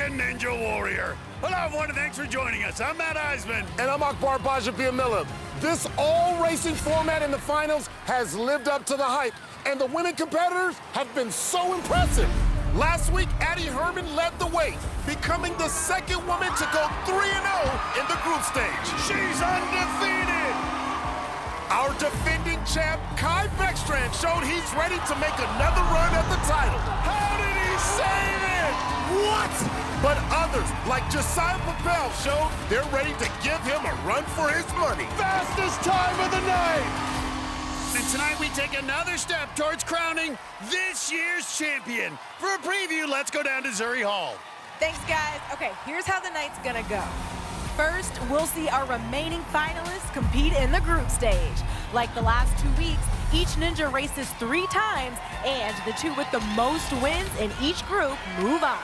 American Ninja Warrior. Hello, everyone, and thanks for joining us. I'm Matt Iseman. And I'm Akbar Gbajabiamila. This all-racing format in the finals has lived up to the hype, and the women competitors have been so impressive. Last week, Addie Herman led the way, becoming the second woman to go 3-0 in the group stage. She's undefeated. Our defending champ, Kai Beckstrand, showed he's ready to make another run at the title. How did he save it? What? But others, like Josiah Papel, showed they're ready to give him a run for his money. Fastest time of the night. And tonight we take another step towards crowning this year's champion. For a preview, let's go down to Zuri Hall. Thanks, guys. Okay, here's how the night's gonna go. First, we'll see our remaining finalists compete in the group stage. Like the last 2 weeks, each ninja races 3 times, and the 2 with the most wins in each group move on.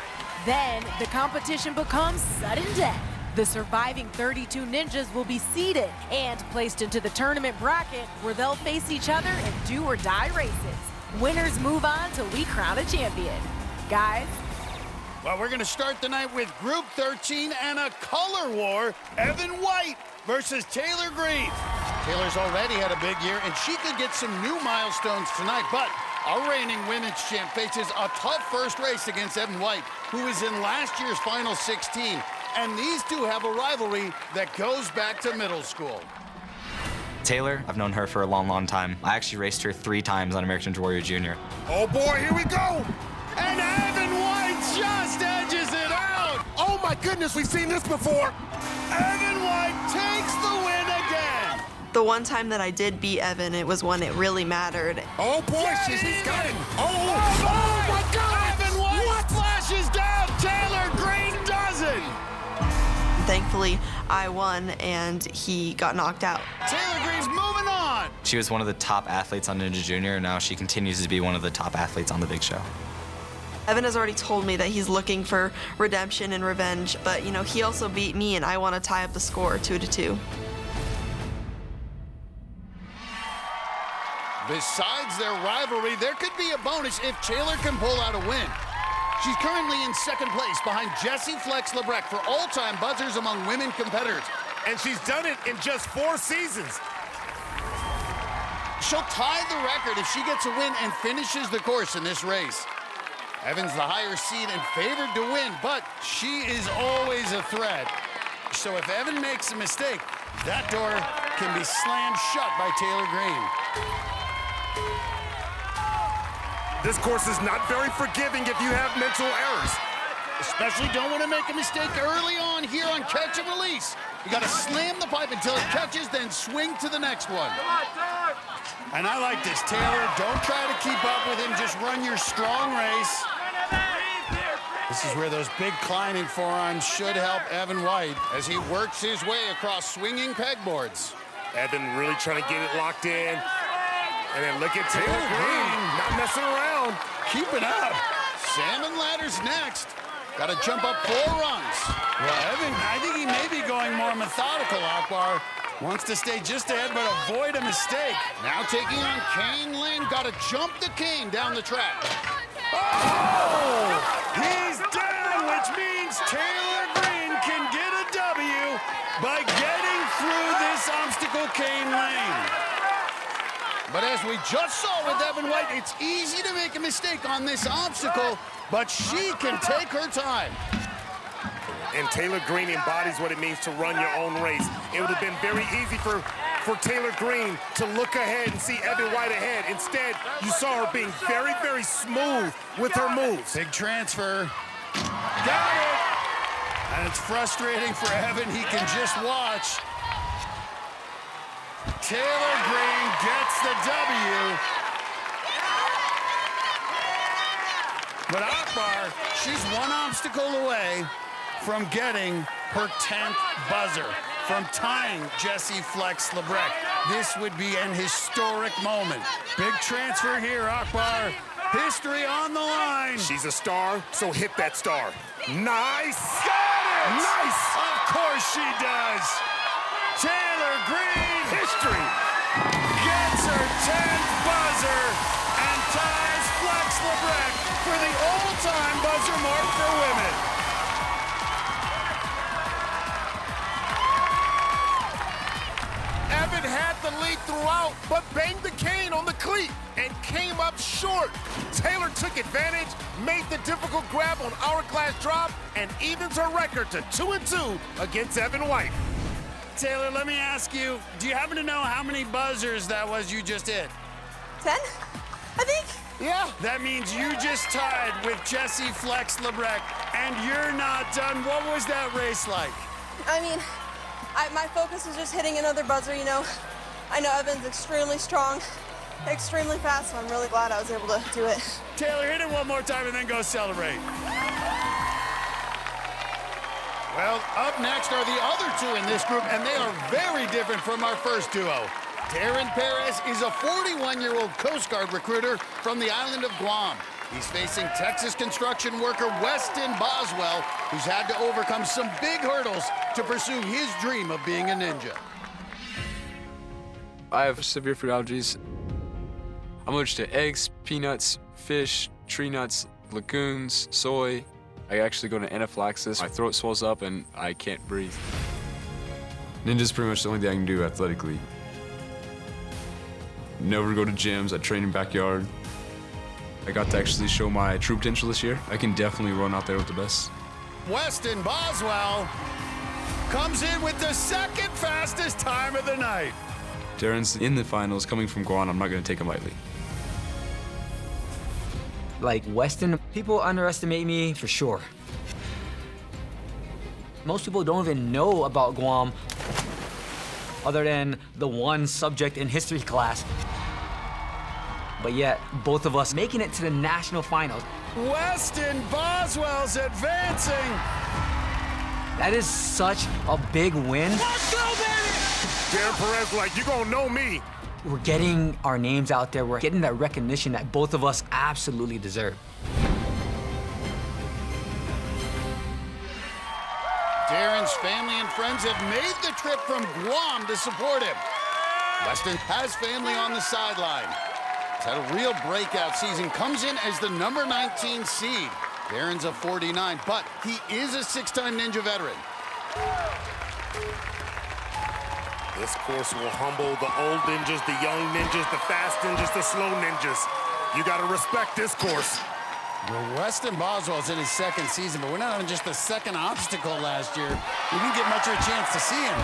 Then, the competition becomes sudden death. The surviving 32 ninjas will be seeded and placed into the tournament bracket where they'll face each other in do-or-die races. Winners move on till we crown a champion. Guys? Well, we're going to start the night with Group 13 and a color war. Evan White versus Taylor Green. Taylor's already had a big year, and she could get some new milestones tonight, but our reigning women's champ faces a tough first race against Evan White, who was in last year's Final 16. And these two have a rivalry that goes back to middle school. Taylor, I've known her for a long, long time. I actually raced her 3 times on American Ninja Warrior Jr. Oh boy, here we go! And Evan White just edges it out! Oh my goodness, we've seen this before! Evan White takes the win again! The one time that I did beat Evan, it was when it really mattered. Oh boy, she's got it! Oh my God! Evan White What? flashes down! Taylor Green doesn't! Thankfully, I won, and he got knocked out. Taylor Green's moving on! She was one of the top athletes on Ninja Junior, and now she continues to be one of the top athletes on the big show. Evan has already told me that he's looking for redemption and revenge, but, you know, he also beat me, and I want to tie up the score 2-2. Besides their rivalry, there could be a bonus if Taylor can pull out a win. She's currently in second place behind Jessie Flex Lebrecht for all-time buzzers among women competitors. And she's done it in just 4 seasons. She'll tie the record if she gets a win and finishes the course in this race. Evan's the higher seed and favored to win, but she is always a threat. So if Evan makes a mistake, that door can be slammed shut by Taylor Green. This course is not very forgiving if you have mental errors. Especially don't want to make a mistake early on here on catch and release. You got to slam the pipe until it catches, then swing to the next one. And I like this, Taylor. Don't try to keep up with him. Just run your strong race. This is where those big climbing forearms should help Evan White as he works his way across swinging pegboards. Evan really trying to get it locked in. And then look at Taylor Green, not messing around. Keep it up. Salmon ladder's next. Got to jump up 4 rungs. Well, Evan, I think he may be going more methodical, Akbar. Wants to stay just ahead, but avoid a mistake. Now taking on Cane Lane. Got to jump the cane down the track. Oh! He's down, which means Taylor Green can get a W by getting through this obstacle cane lane. But as we just saw with Evan White, it's easy to make a mistake on this obstacle, but she can take her time. And Taylor Green embodies what it means to run your own race. It would have been very easy for Taylor Green to look ahead and see Evan White ahead. Instead, you saw her being very, very smooth with her moves. Big transfer. Got it! And it's frustrating for Evan. He can just watch. Taylor Green gets the W. But Akbar, she's one obstacle away from getting her 10th buzzer, from tying Jessie Flex Lebrecht. This would be an historic moment. Big transfer here, Akbar. History on the line. She's a star, so hit that star. Nice! Got it! Nice! Of course she does. Taylor Green History! gets her 10th buzzer and ties Flex Lebrecht for the all-time buzzer mark for women. the lead throughout, but banged the cane on the cleat and came up short. Taylor took advantage, made the difficult grab on hourglass drop, and evens her record to 2-2 against Evan White. Taylor, let me ask you, do you happen to know how many buzzers that was you just hit? 10, I think. Yeah. That means you just tied with Jesse Flex Lebrecht, and you're not done. What was that race like? I mean, my focus was just hitting another buzzer, you know. I know Evan's extremely strong, extremely fast, so I'm really glad I was able to do it. Taylor, hit it one more time and then go celebrate. Well, up next are the other two in this group, and they are very different from our first duo. Darren Perez is a 41-year-old Coast Guard recruiter from the island of Guam. He's facing Texas construction worker Weston Boswell, who's had to overcome some big hurdles to pursue his dream of being a ninja. I have severe food allergies. I'm allergic to eggs, peanuts, fish, tree nuts, legumes, soy. I actually go into anaphylaxis. My throat swells up and I can't breathe. Ninja's pretty much the only thing I can do athletically. Never go to gyms. I train in backyard. I got to actually show my true potential this year. I can definitely run out there with the best. Weston Boswell comes in with the second fastest time of the night. Darren's in the finals, coming from Guam. I'm not going to take him lightly. Like Weston, people underestimate me for sure. Most people don't even know about Guam other than the one subject in history class. But yet, both of us making it to the national finals. Weston Boswell's advancing. That is such a big win. Let's go, baby! Darren Perez like, you gonna know me. We're getting our names out there. We're getting that recognition that both of us absolutely deserve. Darren's family and friends have made the trip from Guam to support him. Weston has family on the sideline. He's had a real breakout season, comes in as the number 19 seed. Darren's a 49, but he is a six-time Ninja veteran. This course will humble the old ninjas, the young ninjas, the fast ninjas, the slow ninjas. You gotta respect this course. Well, Weston Boswell's in his second season, but we're not on just the second obstacle last year. We didn't get much of a chance to see him.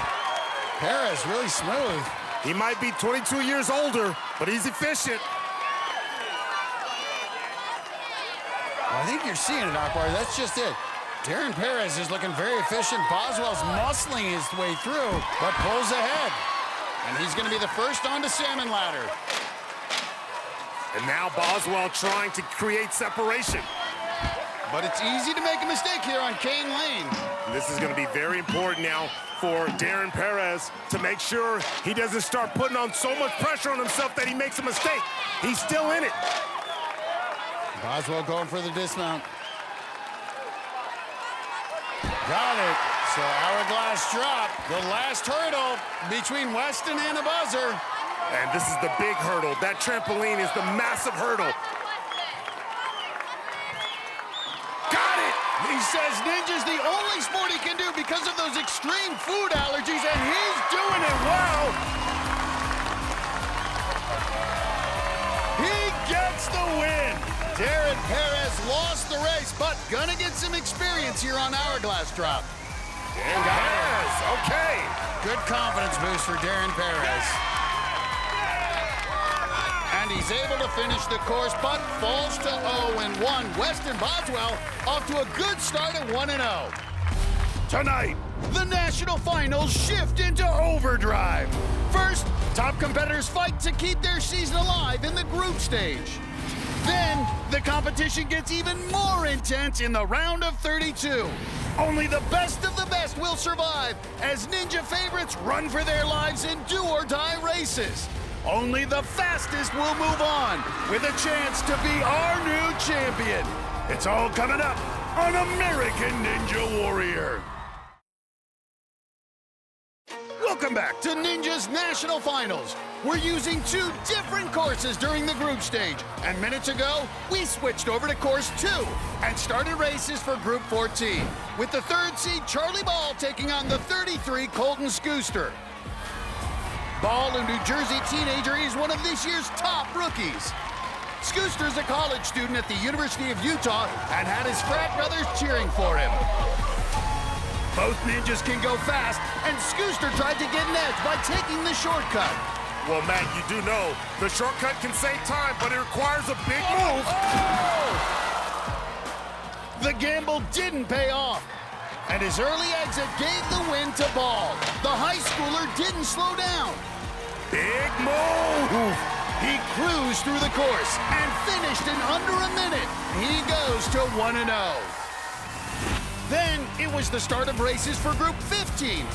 Perez really smooth. He might be 22 years older, but he's efficient. Well, I think you're seeing it, Akbar. That's just it. Darren Perez is looking very efficient. Boswell's muscling his way through, but pulls ahead. And he's going to be the first on to salmon ladder. And now Boswell trying to create separation. But it's easy to make a mistake here on Cane Lane. And this is going to be very important now for Darren Perez to make sure he doesn't start putting on so much pressure on himself that he makes a mistake. He's still in it. Boswell going for the dismount. Got it. So hourglass drop. The last hurdle between Weston and the buzzer. And this is the big hurdle. That trampoline is the massive hurdle. Got it! He says ninja's the only sport he can do because of those extreme food allergies, and he's doing it well. He gets the win. Darren Perez lost the race, but gonna get some experience here on hourglass drop. Darren Perez, okay. Good confidence boost for Darren Perez. And he's able to finish the course, but falls to 0-1. Weston Boswell off to a good start at 1-0. Tonight, the national finals shift into overdrive. First, top competitors fight to keep their season alive in the group stage. Then, the competition gets even more intense in the round of 32. Only the best of the best will survive as Ninja favorites run for their lives in do-or-die races. Only the fastest will move on with a chance to be our new champion. It's all coming up on American Ninja Warrior. Welcome back to Ninja's National Finals. We're using two different courses during the group stage. And minutes ago, we switched over to course 2 and started races for Group 14, with the 3rd seed Charlie Ball taking on the 33 Colton Scooster. Ball, a New Jersey teenager, is one of this year's top rookies. Skooster is a college student at the University of Utah and had his frat brothers cheering for him. Both ninjas can go fast, and Skooster tried to get an edge by taking the shortcut. Well, Matt, you do know the shortcut can save time, but it requires a big move. The gamble didn't pay off, and his early exit gave the win to Ball. The high schooler didn't slow down. Big move. He cruised through the course and finished in under a minute. He goes to 1-0. Then it was the start of races for Group 15,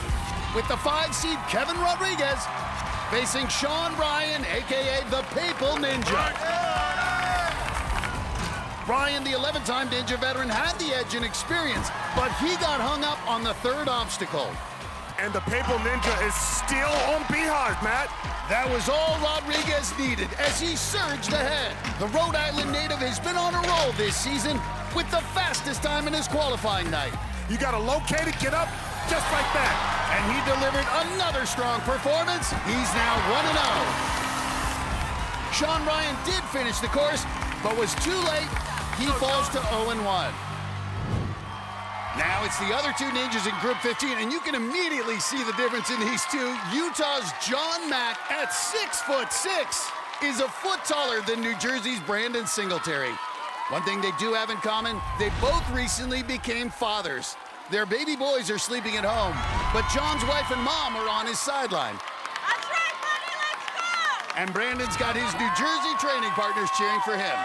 with the 5-seed Kevin Rodriguez facing Sean Ryan, a.k.a. the Papal Ninja. Ryan, the 11-time Ninja veteran, had the edge in experience, but he got hung up on the third obstacle. And the Papal Ninja is still on Beehive, Matt. That was all Rodriguez needed as he surged ahead. The Rhode Island native has been on a roll this season with the fastest time in his qualifying night. You gotta locate it, get up, just like that. And he delivered another strong performance. He's now 1-0. Sean Ryan did finish the course, but was too late. He falls to 0-1. Now it's the other two ninjas in Group 15, and you can immediately see the difference in these two. Utah's John Mack, at 6'6", is a foot taller than New Jersey's Brandon Singletary. One thing they do have in common, they both recently became fathers. Their baby boys are sleeping at home, but John's wife and mom are on his sideline. That's right, buddy, let's go! And Brandon's got his New Jersey training partners cheering for him.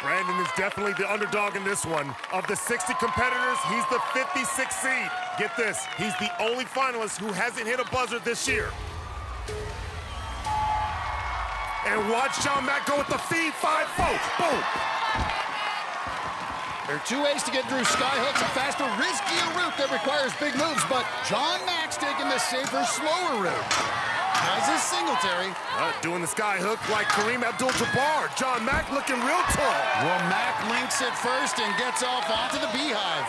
Brandon is definitely the underdog in this one. Of the 60 competitors, he's the 56th seed. Get this, he's the only finalist who hasn't hit a buzzer this year. And watch John Mack go with the feed 5-4. Boom! There are two ways to get through skyhooks, a faster, riskier route that requires big moves, but John Mack's taking the safer, slower route. As is Singletary. Doing the skyhook like Kareem Abdul-Jabbar. John Mack looking real tall. Well, Mack links it first and gets off onto the Beehive.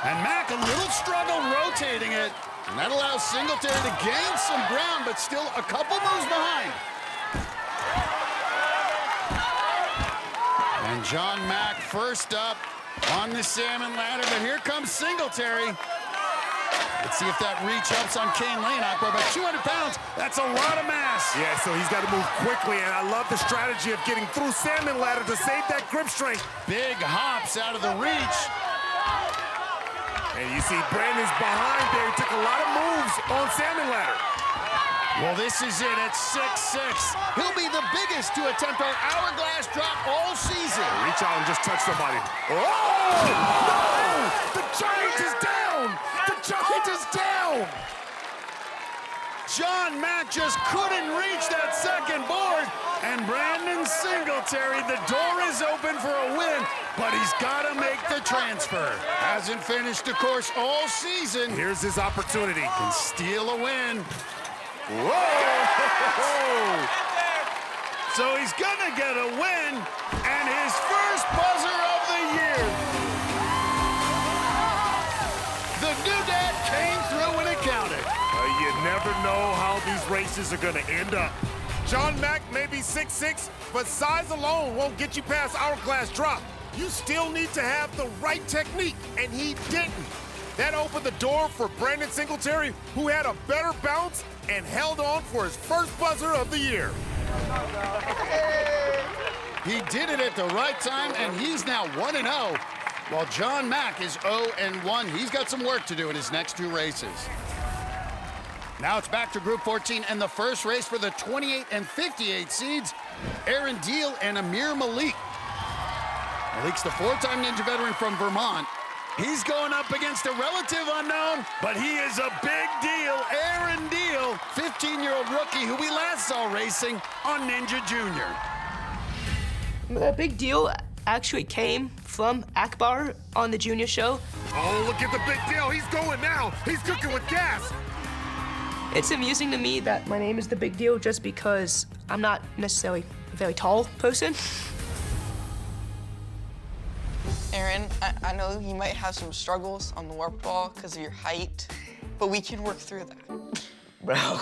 And Mack, a little struggle rotating it. And that allows Singletary to gain some ground, but still a couple moves behind. And John Mack first up on the salmon ladder, but here comes Singletary. Let's see if that reach helps on Kane Lane, Akbar, but 200 pounds, that's a lot of mass. Yeah, so he's got to move quickly, and I love the strategy of getting through salmon ladder to save that grip strength. Big hops out of the reach. And you see Brandon's behind there. He took a lot of moves on salmon ladder. Well, this is it at 6'6". He'll be the biggest to attempt our hourglass drop all season. Reach out and just touch somebody. Oh! No! The giant is down! The giant is down! John Mack just couldn't reach that second board. And Brandon Singletary, the door is open for a win, but he's got to make the transfer. Hasn't finished the course all season. Here's his opportunity. Can steal a win. Whoa! So he's gonna get a win and his first buzzer of the year. The new dad came through when it counted. You never know how these races are gonna end up. John Mack may be 6'6", but size alone won't get you past hourglass drop. You still need to have the right technique, and he didn't. That opened the door for Brandon Singletary, who had a better bounce and held on for his first buzzer of the year. He did it at the right time, and he's now 1-0, while John Mack is 0-1. He's got some work to do in his next two races. Now it's back to Group 14, and the first race for the 28 and 58 seeds, Aaron Deal and Amir Malik. Malik's the four-time Ninja veteran from Vermont. He's going up against a relative unknown, but he is a big deal. Aaron Deal, 15-year-old rookie who we last saw racing on Ninja Junior. The big deal actually came from Akbar on the Junior show. Oh, look at the big deal. He's going now. He's cooking with gas. It's amusing to me that my name is the big deal just because I'm not necessarily a very tall person. Aaron, I know you might have some struggles on the warp ball because of your height, but we can work through that. Bro.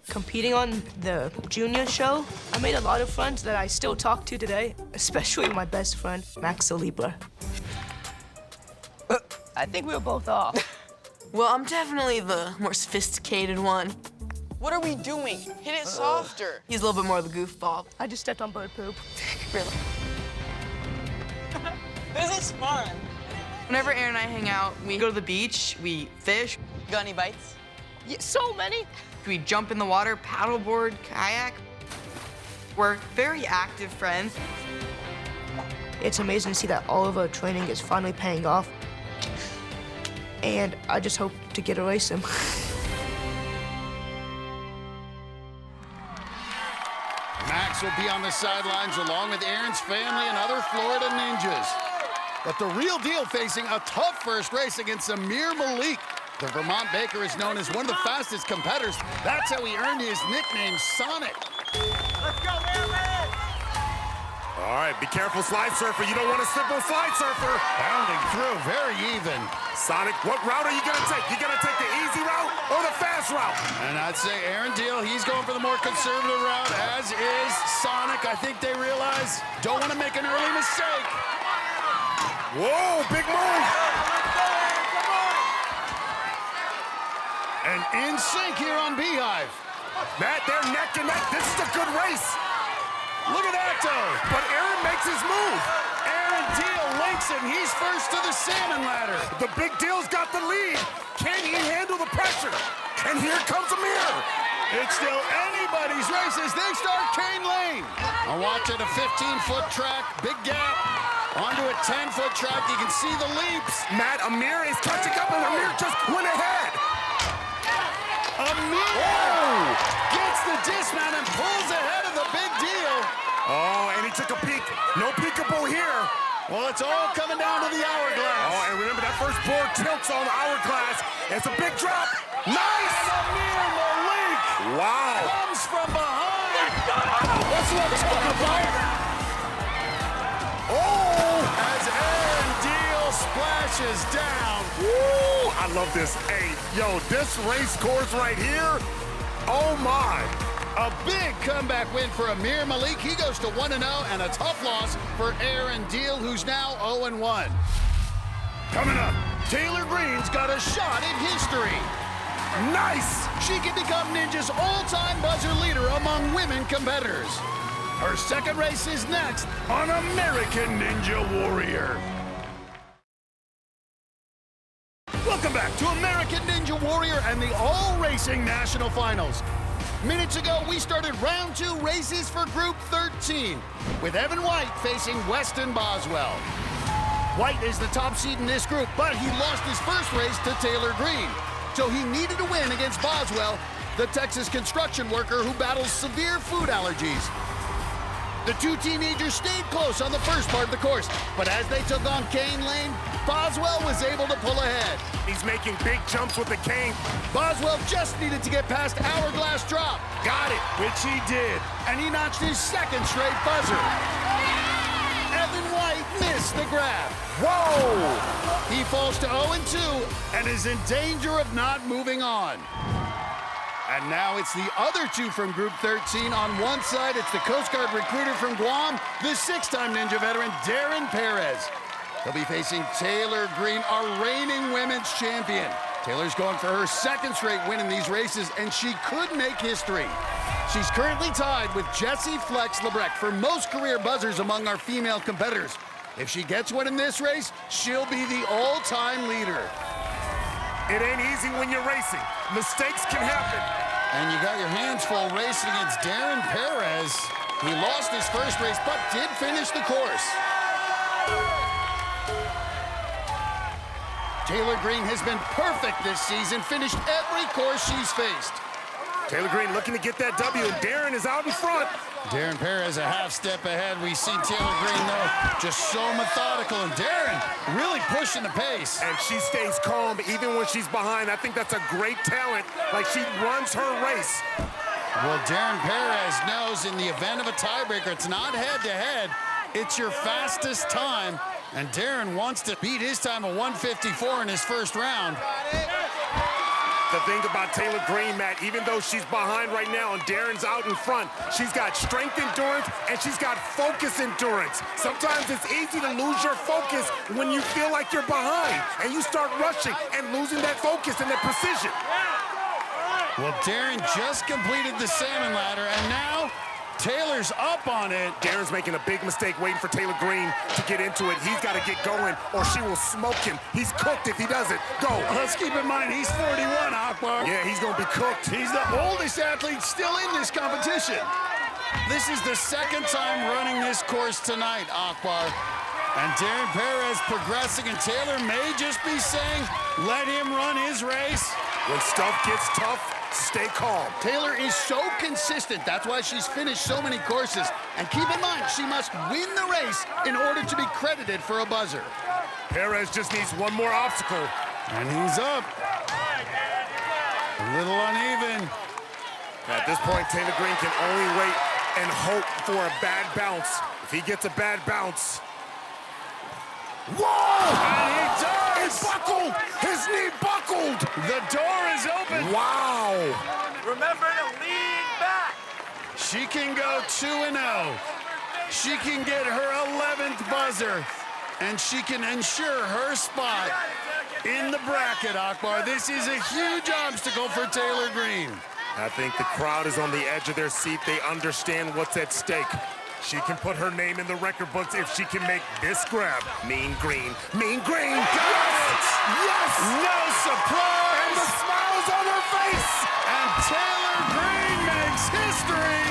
Competing on the junior show, I made a lot of friends that I still talk to today, especially my best friend, Max Libra. I think we were both off. Well, I'm definitely the more sophisticated one. What are we doing? Hit it softer. He's a little bit more of the goofball. I just stepped on bird poop. Really? This is fun. Whenever Aaron and I hang out, we go to the beach, we fish. Got any bites? Yeah, so many. We jump in the water, paddleboard, kayak. We're very active friends. It's amazing to see that all of our training is finally paying off. And I just hope to get to race him. Max will be on the sidelines along with Aaron's family and other Florida ninjas. But the real deal facing a tough first race against Amir Malik. The Vermont Baker is known as one of the fastest competitors. That's how he earned his nickname, Sonic. Let's go, Aaron! All right, be careful, slide surfer. You don't want to slip on slide surfer. Bounding through, very even. Sonic, what route are you going to take? You going to take the easy route or the fast route? And I'd say Aaron Deal, he's going for the more conservative route, as is Sonic. I think they realize, don't want to make an early mistake. Whoa, big move. And in sync here on Beehive. Matt, they're neck and neck. This is a good race. Look at that, though. But Aaron makes his move. Aaron Deal links it. He's first to the salmon ladder. The big deal's got the lead. Can he handle the pressure? And here comes Amir. It's still anybody's race as they start Cane Lane. I'm watching a 15-foot track, big gap. Onto a 10-foot track, you can see the leaps. Matt, Amir is catching up, and Amir just went ahead. Amir gets the dismount and pulls ahead of the big deal. Oh, and he took a peek. No peekable here. Well, it's all coming down to the hourglass. Oh, and remember that first board tilts on the hourglass. It's a big drop. Nice! And Amir Malik comes from behind. That's what I'm talking about. Oh! As Aaron Deal splashes down. Woo! I love this. Hey, yo, this race course right here, oh my. A big comeback win for Amir Malik. He goes to 1-0 and a tough loss for Aaron Deal, who's now 0-1. Coming up, Taylor Green's got a shot at history. Nice! She can become Ninja's all-time buzzer leader among women competitors. Her second race is next on American Ninja Warrior. Welcome back to American Ninja Warrior and the All Racing National Finals. Minutes ago, we started round 2 races for Group 13, with Evan White facing Weston Boswell. White is the top seed in this group, but he lost his first race to Taylor Green. So he needed to win against Boswell, the Texas construction worker who battles severe food allergies. The two teenagers stayed close on the first part of the course, but as they took on Cane Lane, Boswell was able to pull ahead. He's making big jumps with the cane. Boswell just needed to get past Hourglass Drop. Got it, which he did, and he notched his second straight buzzer. Evan White missed the grab. Whoa! He falls to 0-2 and is in danger of not moving on. And now it's the other two from Group 13. On one side, it's the Coast Guard recruiter from Guam, the 6-time Ninja veteran, Darren Perez. He'll be facing Taylor Green, our reigning women's champion. Taylor's going for her second straight win in these races, and she could make history. She's currently tied with Jessie Flex Lebrecht for most career buzzers among our female competitors. If she gets one in this race, she'll be the all-time leader. It ain't easy when you're racing. Mistakes can happen. And you got your hands full racing against Darren Perez. He lost his first race, but did finish the course. Taylor Green has been perfect this season, finished every course she's faced. Taylor Green looking to get that W, and Darren is out in front. Darren Perez a half step ahead. We see Taylor Green, though, just so methodical, and Darren really pushing the pace. And she stays calm even when she's behind. I think that's a great talent, like she runs her race. Well, Darren Perez knows in the event of a tiebreaker, it's not head-to-head, it's your fastest time, and Darren wants to beat his time of 1:54 in his first round. The thing about Taylor Green, Matt, even though she's behind right now and Darren's out in front, she's got strength endurance and she's got focus endurance. Sometimes it's easy to lose your focus when you feel like you're behind and you start rushing and losing that focus and that precision. Well, Darren just completed the salmon ladder, and now Taylor's up on it. Darren's making a big mistake waiting for Taylor Green to get into it. He's got to get going or she will smoke him. He's cooked if he doesn't. Go. Let's keep in mind, he's 41, Akbar. Yeah, he's going to be cooked. He's the oldest athlete still in this competition. This is the second time running this course tonight, Akbar. And Darren Perez progressing, and Taylor may just be saying, let him run his race. When stuff gets tough, stay calm. Taylor is so consistent. That's why she's finished so many courses. And keep in mind, she must win the race in order to be credited for a buzzer. Perez just needs one more obstacle. And he's up. A little uneven. At this point, Taylor Green can only wait and hope for a bad bounce. If he gets a bad bounce. Whoa! And he does! He buckled! His knee buckled! The door is open. Wow! Remember to lean back. She can go 2-0. She can get her 11th buzzer, and she can ensure her spot in the bracket, Akbar. This is a huge obstacle for Taylor Green. I think the crowd is on the edge of their seat. They understand what's at stake. She can put her name in the record books if she can make this grab. Mean Green. Mean Green! Yes! Yes! No surprise! And the smile's on her face! And Taylor Green makes history!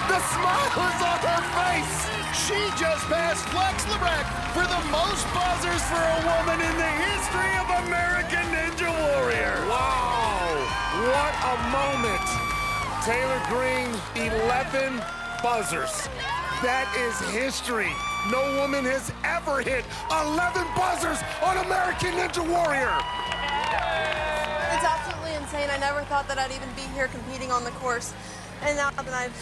The smile is on her face! She just passed Flex Lebrecht for the most buzzers for a woman in the history of American Ninja Warrior. Wow! What a moment! Taylor Green, 11 buzzers. That is history. No woman has ever hit 11 buzzers on American Ninja Warrior. It's absolutely insane. I never thought that I'd even be here competing on the course. And now that I've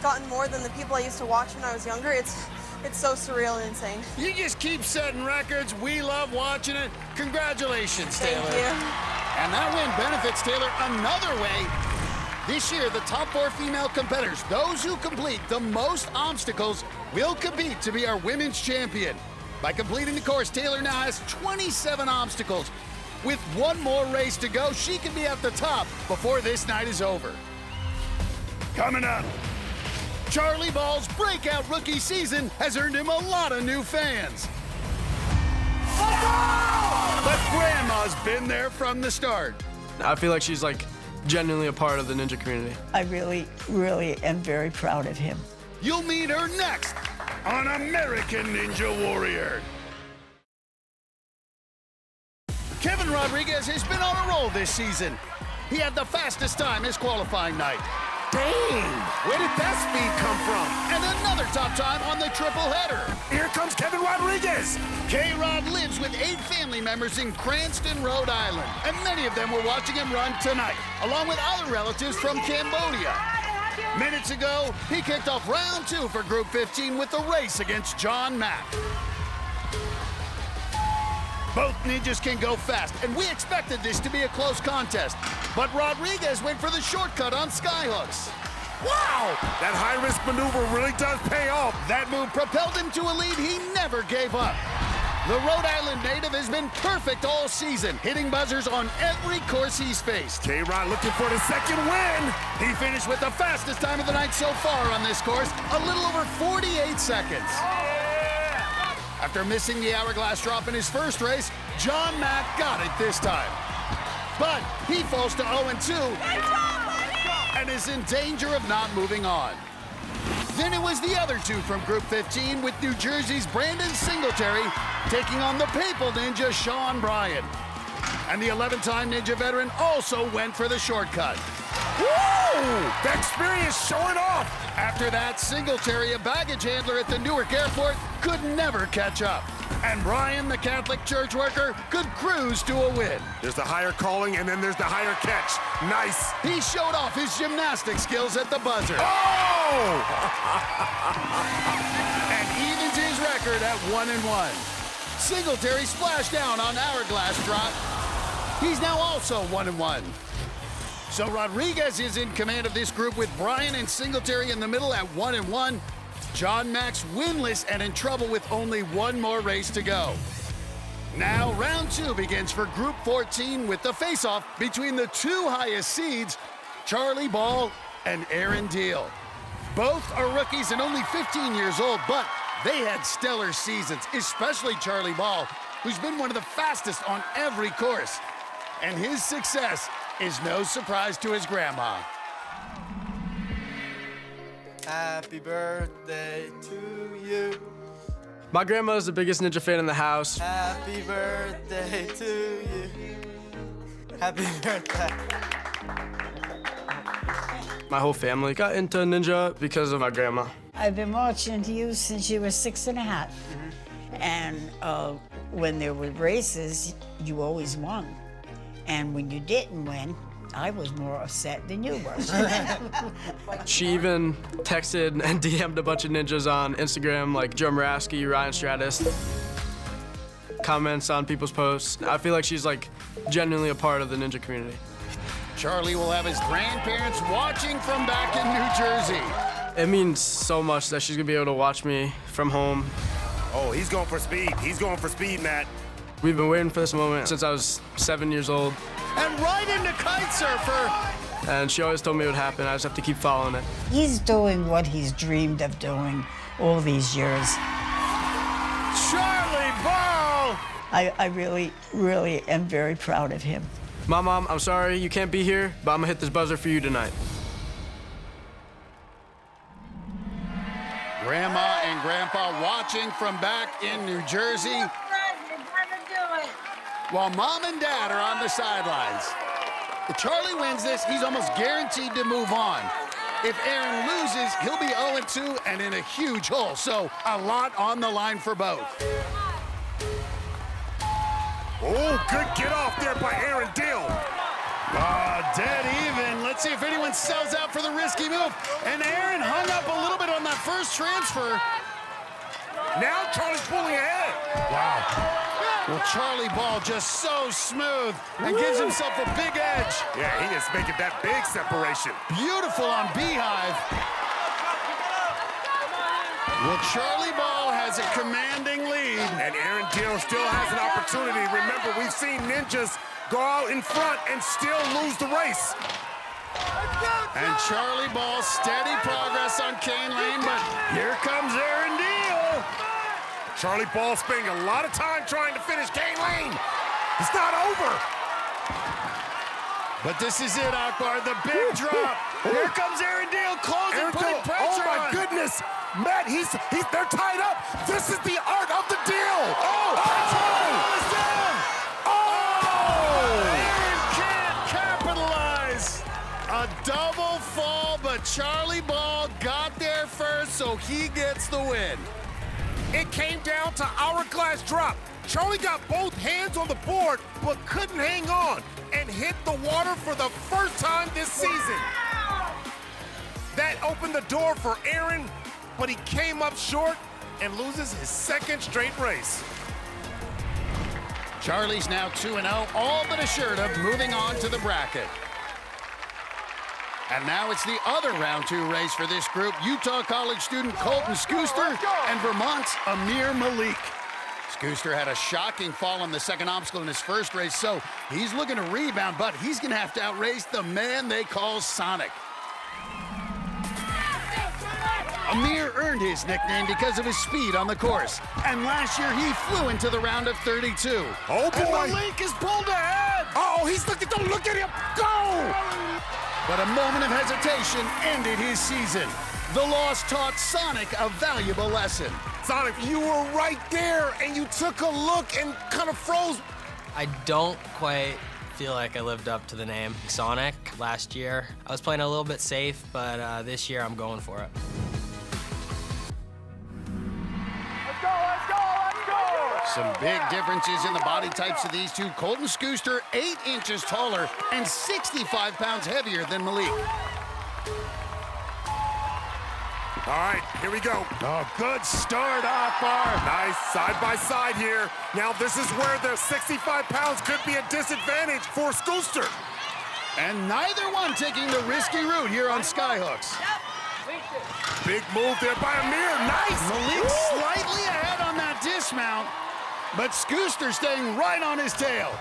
gotten more than the people I used to watch when I was younger, it's so surreal and insane. You just keep setting records. We love watching it. Congratulations, Taylor. Thank you. And that win benefits Taylor another way. This year, the top 4 female competitors, those who complete the most obstacles, will compete to be our women's champion. By completing the course, Taylor now has 27 obstacles. With one more race to go, she can be at the top before this night is over. Coming up, Charlie Ball's breakout rookie season has earned him a lot of new fans. But Grandma's been there from the start. I feel like she's like genuinely a part of the ninja community. I really, really am very proud of him. You'll meet her next on American Ninja Warrior. Kevin Rodriguez has been on a roll this season. He had the fastest time his qualifying night. Dang! Where did that speed come from? And another top time on the triple header. Here comes Kevin Rodriguez. K-Rod lives with 8 family members in Cranston, Rhode Island, and many of them were watching him run tonight, along with other relatives from Cambodia. Minutes ago, he kicked off round 2 for Group 15 with a race against John Mack. Both ninjas can go fast, and we expected this to be a close contest. But Rodriguez went for the shortcut on skyhooks. Wow! That high-risk maneuver really does pay off. That move propelled him to a lead he never gave up. The Rhode Island native has been perfect all season, hitting buzzers on every course he's faced. K-Rod looking for the second win. He finished with the fastest time of the night so far on this course, a little over 48 seconds. After missing the hourglass drop in his first race, John Mack got it this time. But he falls to 0-2 and is in danger of not moving on. Then it was the other 2 from Group 15 with New Jersey's Brandon Singletary taking on the Papal Ninja Sean Bryan. And the 11-time Ninja veteran also went for the shortcut. Woo! The experience showing off. After that, Singletary, a baggage handler at the Newark airport, could never catch up. And Bryan, the Catholic church worker, could cruise to a win. There's the higher calling, and then there's the higher catch. Nice. He showed off his gymnastic skills at the buzzer. Oh! And evens his record at 1-1. Singletary splashed down on hourglass drop. He's now also 1-1. So Rodriguez is in command of this group with Bryan and Singletary in the middle at 1-1. John Max winless and in trouble with only one more race to go. Now round 2 begins for Group 14 with the face-off between the 2 highest seeds, Charlie Ball and Aaron Deal. Both are rookies and only 15 years old, but they had stellar seasons, especially Charlie Ball, who's been one of the fastest on every course. And his success is no surprise to his grandma. Happy birthday to you. My grandma's the biggest Ninja fan in the house. Happy birthday to you. Happy birthday. My whole family got into Ninja because of my grandma. I've been watching you since you were 6½. And when there were races, you always won. And when you didn't win, I was more upset than you were. She even texted and DM'd a bunch of ninjas on Instagram, like Joe Moraski, Ryan Stratus. Comments on people's posts. I feel like she's like genuinely a part of the ninja community. Charlie will have his grandparents watching from back in New Jersey. It means so much that she's gonna be able to watch me from home. Oh, he's going for speed. He's going for speed, Matt. We've been waiting for this moment since I was 7 years old. And right into kite surfer. And she always told me it would happen. I just have to keep following it. He's doing what he's dreamed of doing all these years. Charlie Ball! I really, really am very proud of him. Mom, I'm sorry you can't be here, but I'm gonna hit this buzzer for you tonight. Grandma and Grandpa watching from back in New Jersey, while Mom and Dad are on the sidelines. If Charlie wins this, he's almost guaranteed to move on. If Aaron loses, he'll be 0-2 and in a huge hole, so a lot on the line for both. Oh, good get off there by Aaron Deal. Dead even. Let's see if anyone sells out for the risky move. And Aaron hung up a little bit on that first transfer. Now Charlie's pulling ahead. Wow. Well, Charlie Ball just so smooth and gives himself a big edge. Yeah, he is making that big separation. Beautiful on Beehive. Well, Charlie Ball has a commanding lead. And Aaron Deal still has an opportunity. Remember, we've seen ninjas go out in front and still lose the race. And Charlie Ball, steady progress on Cane Lane, but here comes Aaron Deal. Charlie Ball spending a lot of time trying to finish Cane Lane. It's not over. But this is it, Akbar, the big drop. Here comes Aaron Deal, closing, putting pressure on. Oh my goodness. Matt, they're tied up. This is the art of the deal. Aaron can't capitalize. A double fall, but Charlie Ball got there first, so he gets the win. It came down to hourglass drop. Charlie got both hands on the board, but couldn't hang on and hit the water for the first time this season. That opened the door for Aaron, but he came up short and loses his second straight race. Charlie's now 2-0, all but assured of moving on to the bracket. And now it's the other round 2 race for this group. Utah College student Colton Skooster and Vermont's Amir Malik. Skooster had a shocking fall on the second obstacle in his first race, so he's looking to rebound, but he's gonna have to outrace the man they call Sonic. Amir earned his nickname because of his speed on the course. And last year, he flew into the round of 32. Oh, boy. And Malik is pulled ahead. Oh, he's looking, don't look at him, go! But a moment of hesitation ended his season. The loss taught Sonic a valuable lesson. Sonic, you were right there, and you took a look and kind of froze. I don't quite feel like I lived up to the name Sonic. Last year, I was playing a little bit safe, but this year I'm going for it. Some big differences in the body types of these two. Colton Skooster, 8 inches taller and 65 pounds heavier than Malik. All right, here we go. Oh, good start, Akbar. Nice side by side here. Now this is where the 65 pounds could be a disadvantage for Scooster. And neither one taking the risky route here on skyhooks. Big move there by Amir, nice! Malik slightly ahead on that dismount, but Scooster staying right on his tail.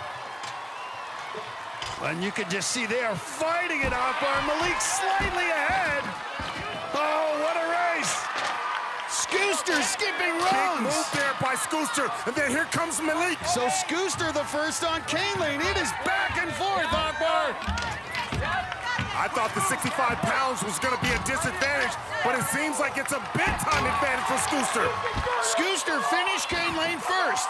And you can just see they are fighting it, Akbar. Malik slightly ahead. Oh, what a race! Scooster skipping rungs. Big move there by Scooster, and then here comes Malik. So Scooster the first on cane lane. It is back and forth, Akbar. I thought the 65 pounds was going to be a disadvantage, but it seems like it's a big-time advantage for Scooster. Scooster finished cane lane first.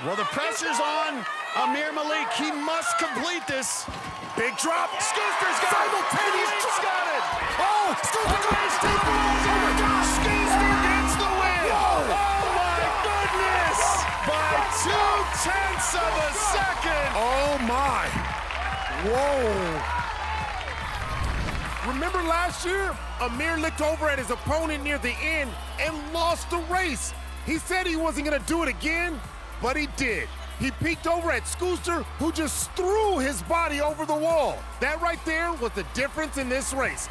Well, the pressure's on Amir Malik. He must complete this. Big drop. Scooster's got it. Malik's got it. Oh, Scooster got it. Oh, my gosh. Scooster gets the win. Whoa. Oh, my goodness. By 0.2 of a second. Oh, my. Whoa. Remember last year? Amir looked over at his opponent near the end and lost the race. He said he wasn't going to do it again, but he did. He peeked over at Scooster, who just threw his body over the wall. That right there was the difference in this race.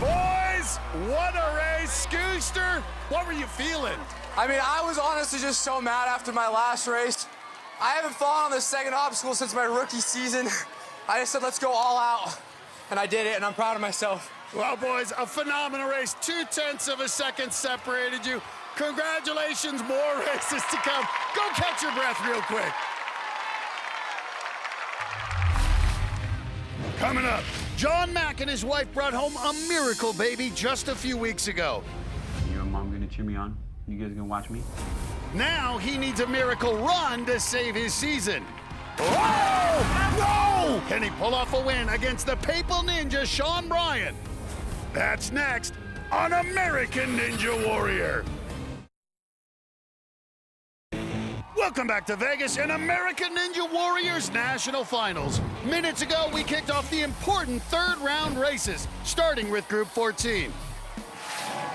Boys, what a race. Scooster, what were you feeling? I mean, I was honestly just so mad after my last race. I haven't fallen on the second obstacle since my rookie season. I just said, let's go all out. And I did it, and I'm proud of myself. Well, boys, a phenomenal race. 0.2 of a second separated you. Congratulations, more races to come. Go catch your breath real quick. Coming up, John Mack and his wife brought home a miracle baby just a few weeks ago. You and Mom gonna cheer me on? You guys gonna watch me? Now he needs a miracle run to save his season. Oh! No! Can he pull off a win against the Papal Ninja, Sean Bryan? That's next on American Ninja Warrior. Welcome back to Vegas and American Ninja Warriors National Finals. Minutes ago, we kicked off the important third-round races, starting with Group 14.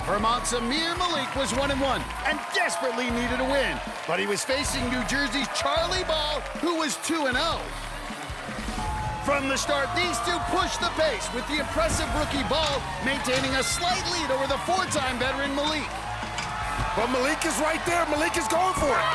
Vermont's Amir Malik was 1-1 and desperately needed a win, but he was facing New Jersey's Charlie Ball, who was 2-0. From the start, these two pushed the pace, with the impressive rookie Ball maintaining a slight lead over the four-time veteran Malik. But Malik is right there. Malik is going for it.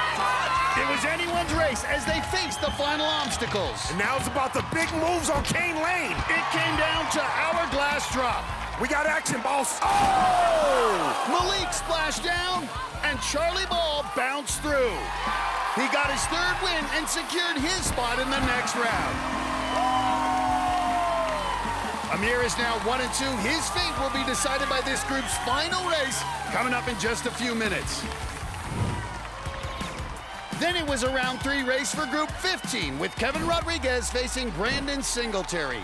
It was anyone's race as they faced the final obstacles. And now it's about the big moves on cane lane. It came down to hourglass drop. We got action, boss. Oh! Malik splashed down, and Charlie Ball bounced through. He got his third win and secured his spot in the next round. Amir is now 1-2. His fate will be decided by this group's final race coming up in just a few minutes. Then it was a round 3 race for Group 15 with Kevin Rodriguez facing Brandon Singletary.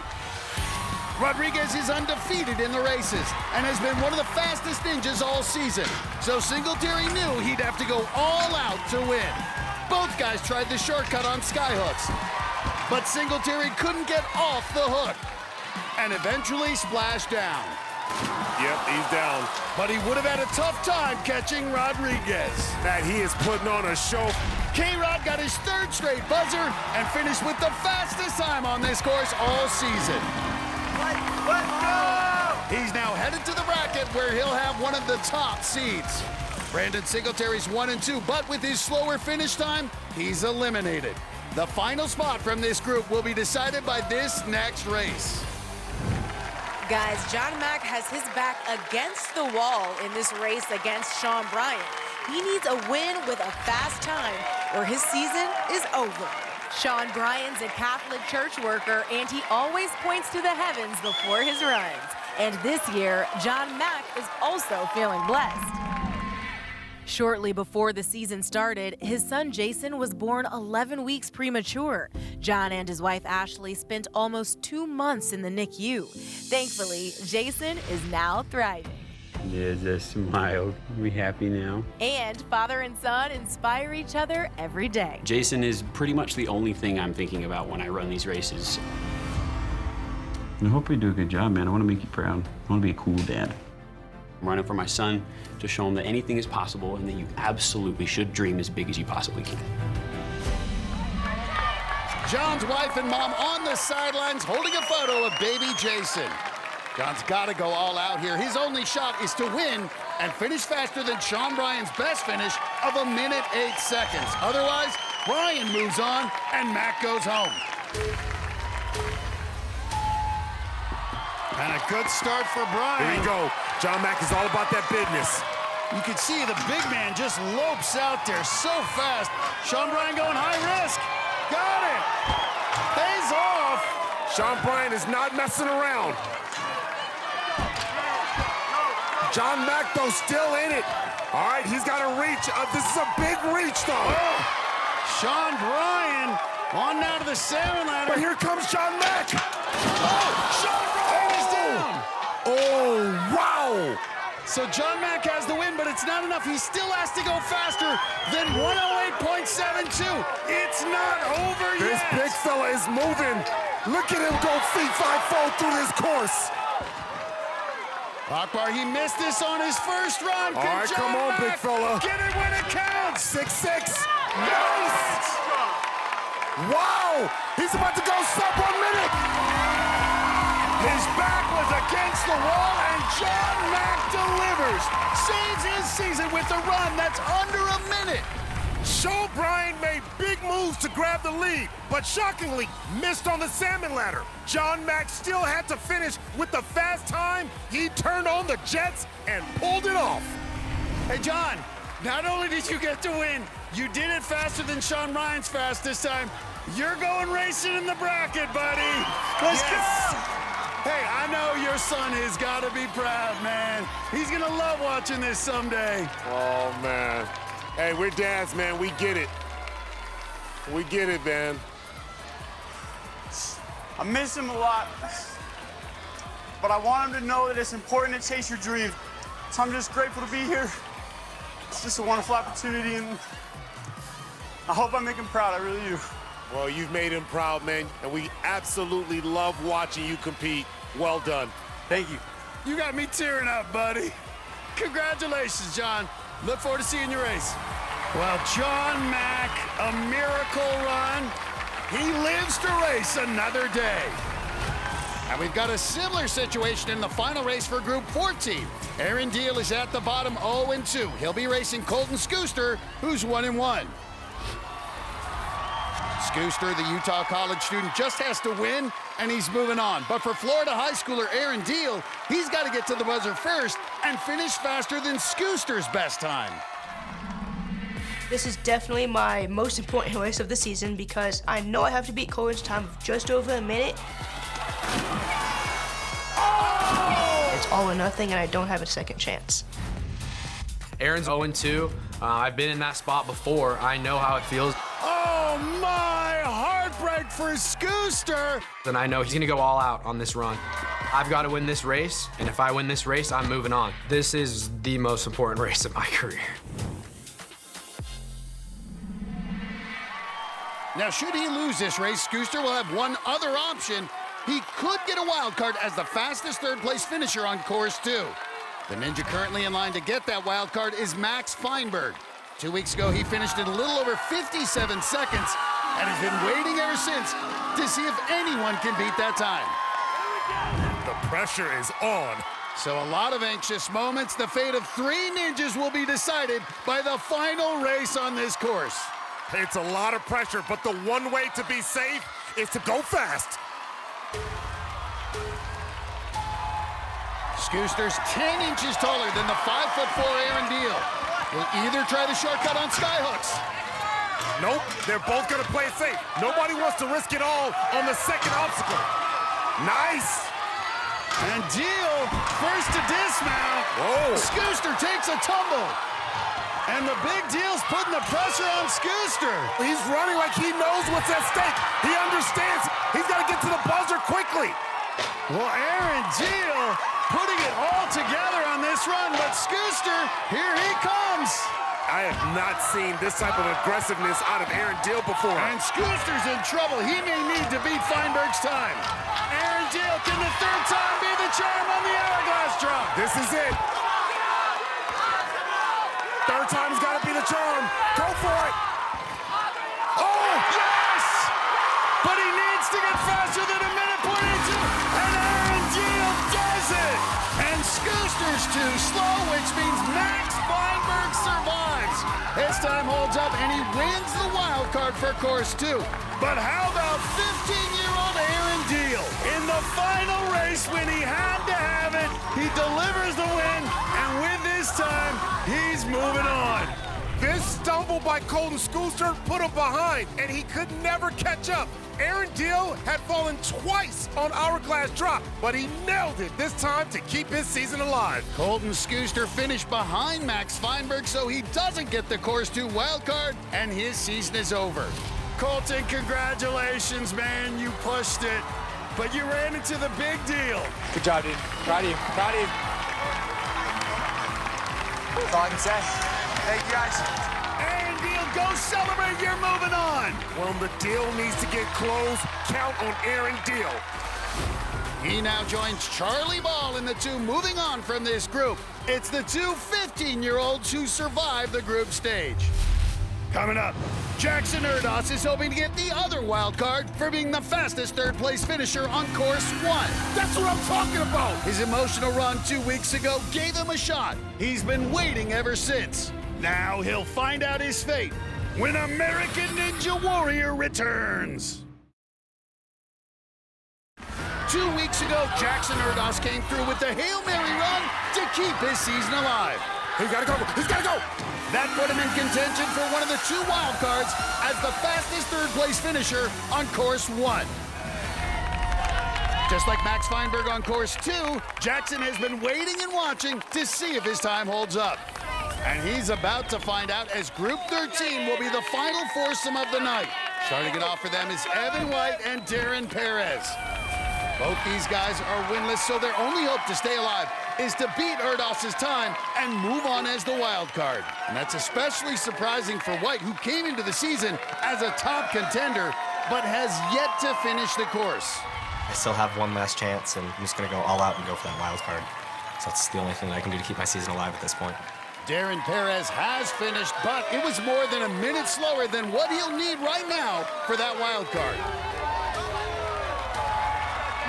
Rodriguez is undefeated in the races and has been one of the fastest ninjas all season, so Singletary knew he'd have to go all out to win. Both guys tried the shortcut on skyhooks, but Singletary couldn't get off the hook and eventually splashed down. Yep, he's down. But he would have had a tough time catching Rodriguez. That he is putting on a show. K-Rod got his third straight buzzer and finished with the fastest time on this course all season. Let's go! He's now headed to the bracket where he'll have one of the top seeds. Brandon Singletary's 1-2, but with his slower finish time, he's eliminated. The final spot from this group will be decided by this next race. Guys, John Mack has his back against the wall in this race against Sean Bryan. He needs a win with a fast time or his season is over. Sean Bryan's a Catholic church worker, and he always points to the heavens before his runs. And this year, John Mack is also feeling blessed. Shortly before the season started, his son Jason was born 11 weeks premature. John and his wife Ashley spent almost 2 months in the NICU. Thankfully, Jason is now thriving. There's a smile. We happy now. And father and son inspire each other every day. Jason is pretty much the only thing I'm thinking about when I run these races. I hope we do a good job, man. I want to make you proud. I want to be a cool dad. I'm running for my son to show him that anything is possible and that you absolutely should dream as big as you possibly can. John's wife and mom on the sidelines holding a photo of baby Jason. John's got to go all out here. His only shot is to win and finish faster than Sean Bryan's best finish of 1 minute 8 seconds. Otherwise, Bryan moves on and Mac goes home. And a good start for Bryan. Here you go. John Mac is all about that business. You can see the big man just lopes out there so fast. Sean Bryan going high risk. Got it. Pays off. Sean Bryan is not messing around. John Mac, though, still in it. All right, he's got a reach. This is a big reach, though. Oh, Sean Bryan on now to the salmon ladder. But here comes John Mac. Oh, Sean Bryan is down. Oh, wow. So John Mac has the win, but it's not enough. He still has to go faster than 108.72. It's not over yet. This big fella is moving. Look at him go feet 5-4 through this course. Akbar, he missed this on his first run. All right, come on, big fella. Get it when it counts. 6-6. Nice. Wow. He's about to go sub 1 minute. His back was against the wall, and John Mac delivers. Saves his season with a run that's under 1 minute. Sean Bryan made big moves to grab the lead, but shockingly missed on the salmon ladder. John Mac still had to finish with the fast time. He turned on the jets and pulled it off. Hey, John, not only did you get to win, you did it faster than Sean Bryan's fastest time. You're going racing in the bracket, buddy. Let's go. Hey, I know your son has got to be proud, man. He's going to love watching this someday. Oh, man. Hey, we're dads, man. We get it. We get it, man. I miss him a lot, but I want him to know that it's important to chase your dream. So I'm just grateful to be here. It's just a wonderful opportunity, and I hope I make him proud. I really do. Well, you've made him proud, man, and we absolutely love watching you compete. Well done. Thank you. You got me tearing up, buddy. Congratulations, John. Look forward to seeing your race. Well, John Mac, a miracle run. He lives to race another day. And we've got a similar situation in the final race for Group 14. Aaron Deal is at the bottom 0-2. He'll be racing Colton Skooster, who's 1-1. Skooster, the Utah College student, just has to win, and he's moving on. But for Florida high schooler Aaron Deal, he's got to get to the buzzer first and finish faster than Skooster's best time. This is definitely my most important race of the season because I know I have to beat Colton's time of just over 1 minute. Oh! It's all or nothing, and I don't have a second chance. Aaron's 0-2. I've been in that spot before. I know how it feels. Oh my, heartbreak for Skooster. And I know he's gonna go all out on this run. I've got to win this race, and if I win this race, I'm moving on. This is the most important race of my career. Now, should he lose this race, Skooster will have one other option. He could get a wild card as the fastest third-place finisher on course 2. The Ninja currently in line to get that wild card is Max Feinberg. 2 weeks ago, he finished in a little over 57 seconds and has been waiting ever since to see if anyone can beat that time. The pressure is on. So a lot of anxious moments. The fate of 3 ninjas will be decided by the final race on this course. It's a lot of pressure, but the one way to be safe is to go fast. Skooster's 10 inches taller than the 5'4" Aaron Deal. Will either try the shortcut on skyhooks. Nope, they're both gonna play it safe. Nobody wants to risk it all on the second obstacle. Nice. And Deal first to dismount. Whoa. Skooster takes a tumble. And the big deal's putting the pressure on Skooster. He's running like he knows what's at stake. He understands. He's got to get to the buzzer quickly. Well, Aaron Deal putting it all together on this run, but Skooster, here he comes. I have not seen this type of aggressiveness out of Aaron Deal before. And Skooster's in trouble. He may need to beat Feinberg's time. Aaron Deal, can the third time be the charm on the hourglass drop? This is it. the charm. Go for it. Oh, yes! But he needs to get faster than a minute point into, and Aaron Deal does it! And Schuster's too slow, which means Max Feinberg survives. His time holds up, and he wins the wild card for course 2. But how about 15-year-old Aaron Deal? In the final race, when he had to have it, he delivers the win, and with his time, he's moving on. This stumble by Colton Schuster put him behind, and he could never catch up. Aaron Deal had fallen twice on Hourglass Drop, but he nailed it this time to keep his season alive. Colton Schuster finished behind Max Feinberg, so he doesn't get the course 2 wild card, and his season is over. Colton, congratulations, man. You pushed it, but you ran into the big deal. Good job, dude. Proud of you. Proud of you. That's all I can say. Thank you, guys. Aaron Deal, go celebrate. You're moving on. When the deal needs to get closed, count on Aaron Deal. He now joins Charlie Ball in the 2 moving on from this group. It's the 2 15-year-olds who survived the group stage. Coming up, Jackson Erdos is hoping to get the other wild card for being the fastest third-place finisher on course 1. That's what I'm talking about! His emotional run 2 weeks ago gave him a shot. He's been waiting ever since. Now he'll find out his fate when American Ninja Warrior returns. 2 weeks ago, Jackson Erdos came through with the Hail Mary run to keep his season alive. He's gotta go! He's gotta go! That put him in contention for one of the 2 wild cards as the fastest third-place finisher on course 1. Just like Max Feinberg on course 2, Jackson has been waiting and watching to see if his time holds up. And he's about to find out, as Group 13 will be the final foursome of the night. Starting it off for them is Evan White and Darren Perez. Both these guys are winless, so their only hope to stay alive is to beat Erdos's time and move on as the wild card. And that's especially surprising for White, who came into the season as a top contender, but has yet to finish the course. I still have one last chance, and I'm just going to go all out and go for that wild card. So that's the only thing that I can do to keep my season alive at this point. Darren Perez has finished, but it was more than a minute slower than what he'll need right now for that wild card.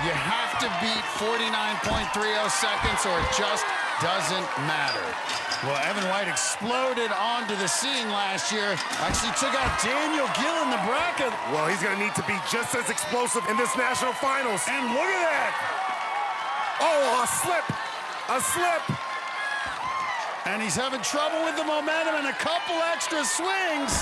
You have to beat 49.30 seconds or it just doesn't matter. Well, Evan White exploded onto the scene last year. Actually took out Daniel Gill in the bracket. Well, he's gonna need to be just as explosive in this national finals. And look at that. Oh, a slip. A slip. And he's having trouble with the momentum, and a couple extra swings.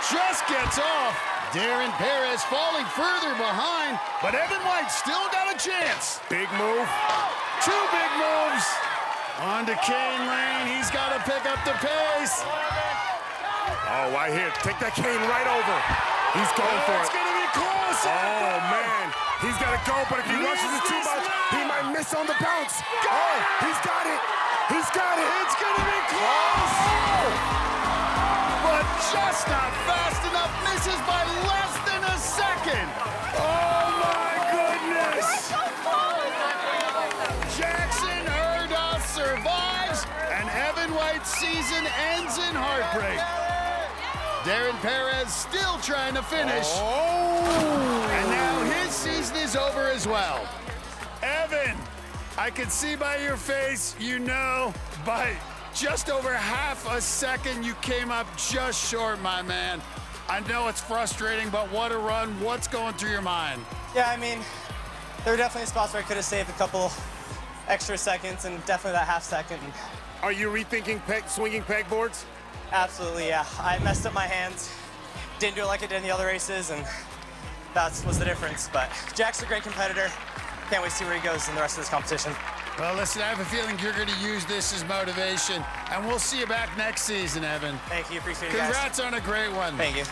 Just gets off. Darren Perez falling further behind, but Evan White still got a chance. Big move. 2 big moves. On to Kane Lane. He's got to pick up the pace. Oh, right here. Take that cane right over. He's going for it. It's going to be close. Oh, man. He's got to go, but if he rushes it too much, he might miss on the bounce. Oh, he's got it. He's got it. It's going to be close. But just not fast enough. Misses by less than a second. Oh, my goodness. Jackson Erdos survives, and Evan White's season ends in heartbreak. Darren Perez still trying to finish. Oh! And now his season is over as well. Evan, I can see by your face, you know, by just over half a second, you came up just short, my man. I know it's frustrating, but what a run. What's going through your mind? Yeah, I mean, there were definitely spots where I could have saved a couple extra seconds, and definitely that half second. Are you rethinking swinging pegboards? Absolutely, yeah. I messed up my hands, didn't do it like I did in the other races, and that was the difference. But Jack's a great competitor. Can't wait to see where he goes in the rest of this competition. Well, listen, I have a feeling you're going to use this as motivation, and we'll see you back next season, Evan. Thank you, appreciate it, guys. Congrats on a great one. Thank you.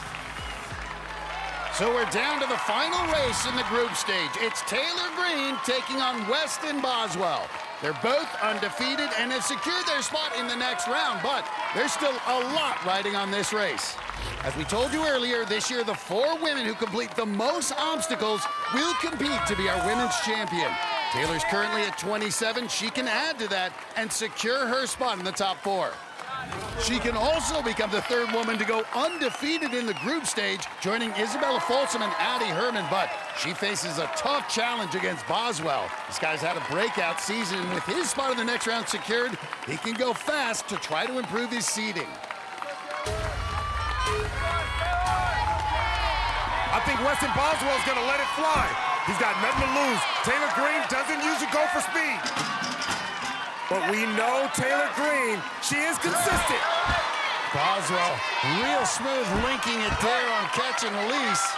So we're down to the final race in the group stage. It's Taylor Green taking on Weston Boswell. They're both undefeated and have secured their spot in the next round, but there's still a lot riding on this race. As we told you earlier, this year the 4 women who complete the most obstacles will compete to be our women's champion. Taylor's currently at 27. She can add to that and secure her spot in the top 4. She can also become the third woman to go undefeated in the group stage, joining Isabella Folsom and Addie Herman, but she faces a tough challenge against Boswell. This guy's had a breakout season, and with his spot in the next round secured, he can go fast to try to improve his seeding. I think Weston Boswell's gonna let it fly. He's got nothing to lose. Taylor Green doesn't usually go for speed. But we know Taylor Green, she is consistent. Boswell, real smooth linking it there on catch and release.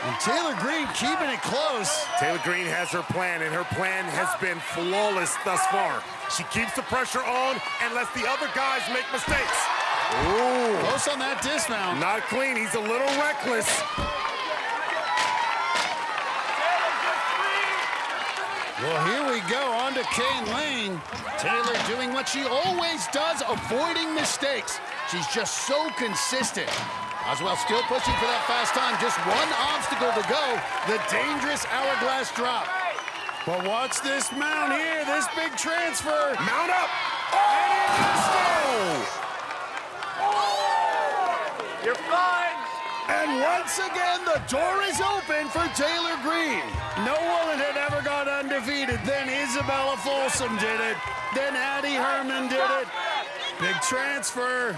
And Taylor Green keeping it close. Taylor Green has her plan, and her plan has been flawless thus far. She keeps the pressure on and lets the other guys make mistakes. Ooh. Close on that dismount. Not clean, he's a little reckless. Well, here we go, on to Kane Lane. Taylor doing what she always does, avoiding mistakes. She's just so consistent. Boswell still pushing for that fast time. Just one obstacle to go, the dangerous hourglass drop. But watch this mount here, this big transfer. Mount up. Oh! You're fine. And once again, the door is open for Taylor Green. No woman had ever gone undefeated. Then Isabella Folsom did it. Then Addie Herman did it. Big transfer.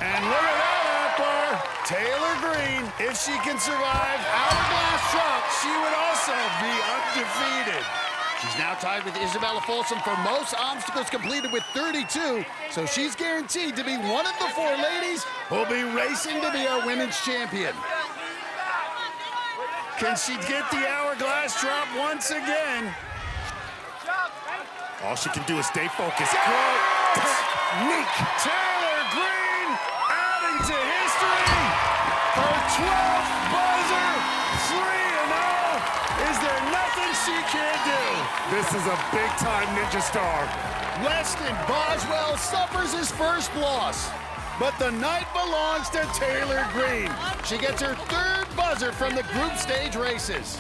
And look at that, Akbar. Taylor Green, if she can survive hourglass drop, she would also be undefeated. She's now tied with Isabella Folsom for most obstacles completed with 32, so she's guaranteed to be one of the four ladies who'll be racing to be our women's champion. Can she get the hourglass drop once again? All she can do is stay focused. Good technique. Taylor Green adding to history. Her 12th buzzer, 3-0. Is there nothing she can't do? This is a big-time ninja star. Weston Boswell suffers his first loss, but the night belongs to Taylor Green. She gets her third buzzer from the group stage races.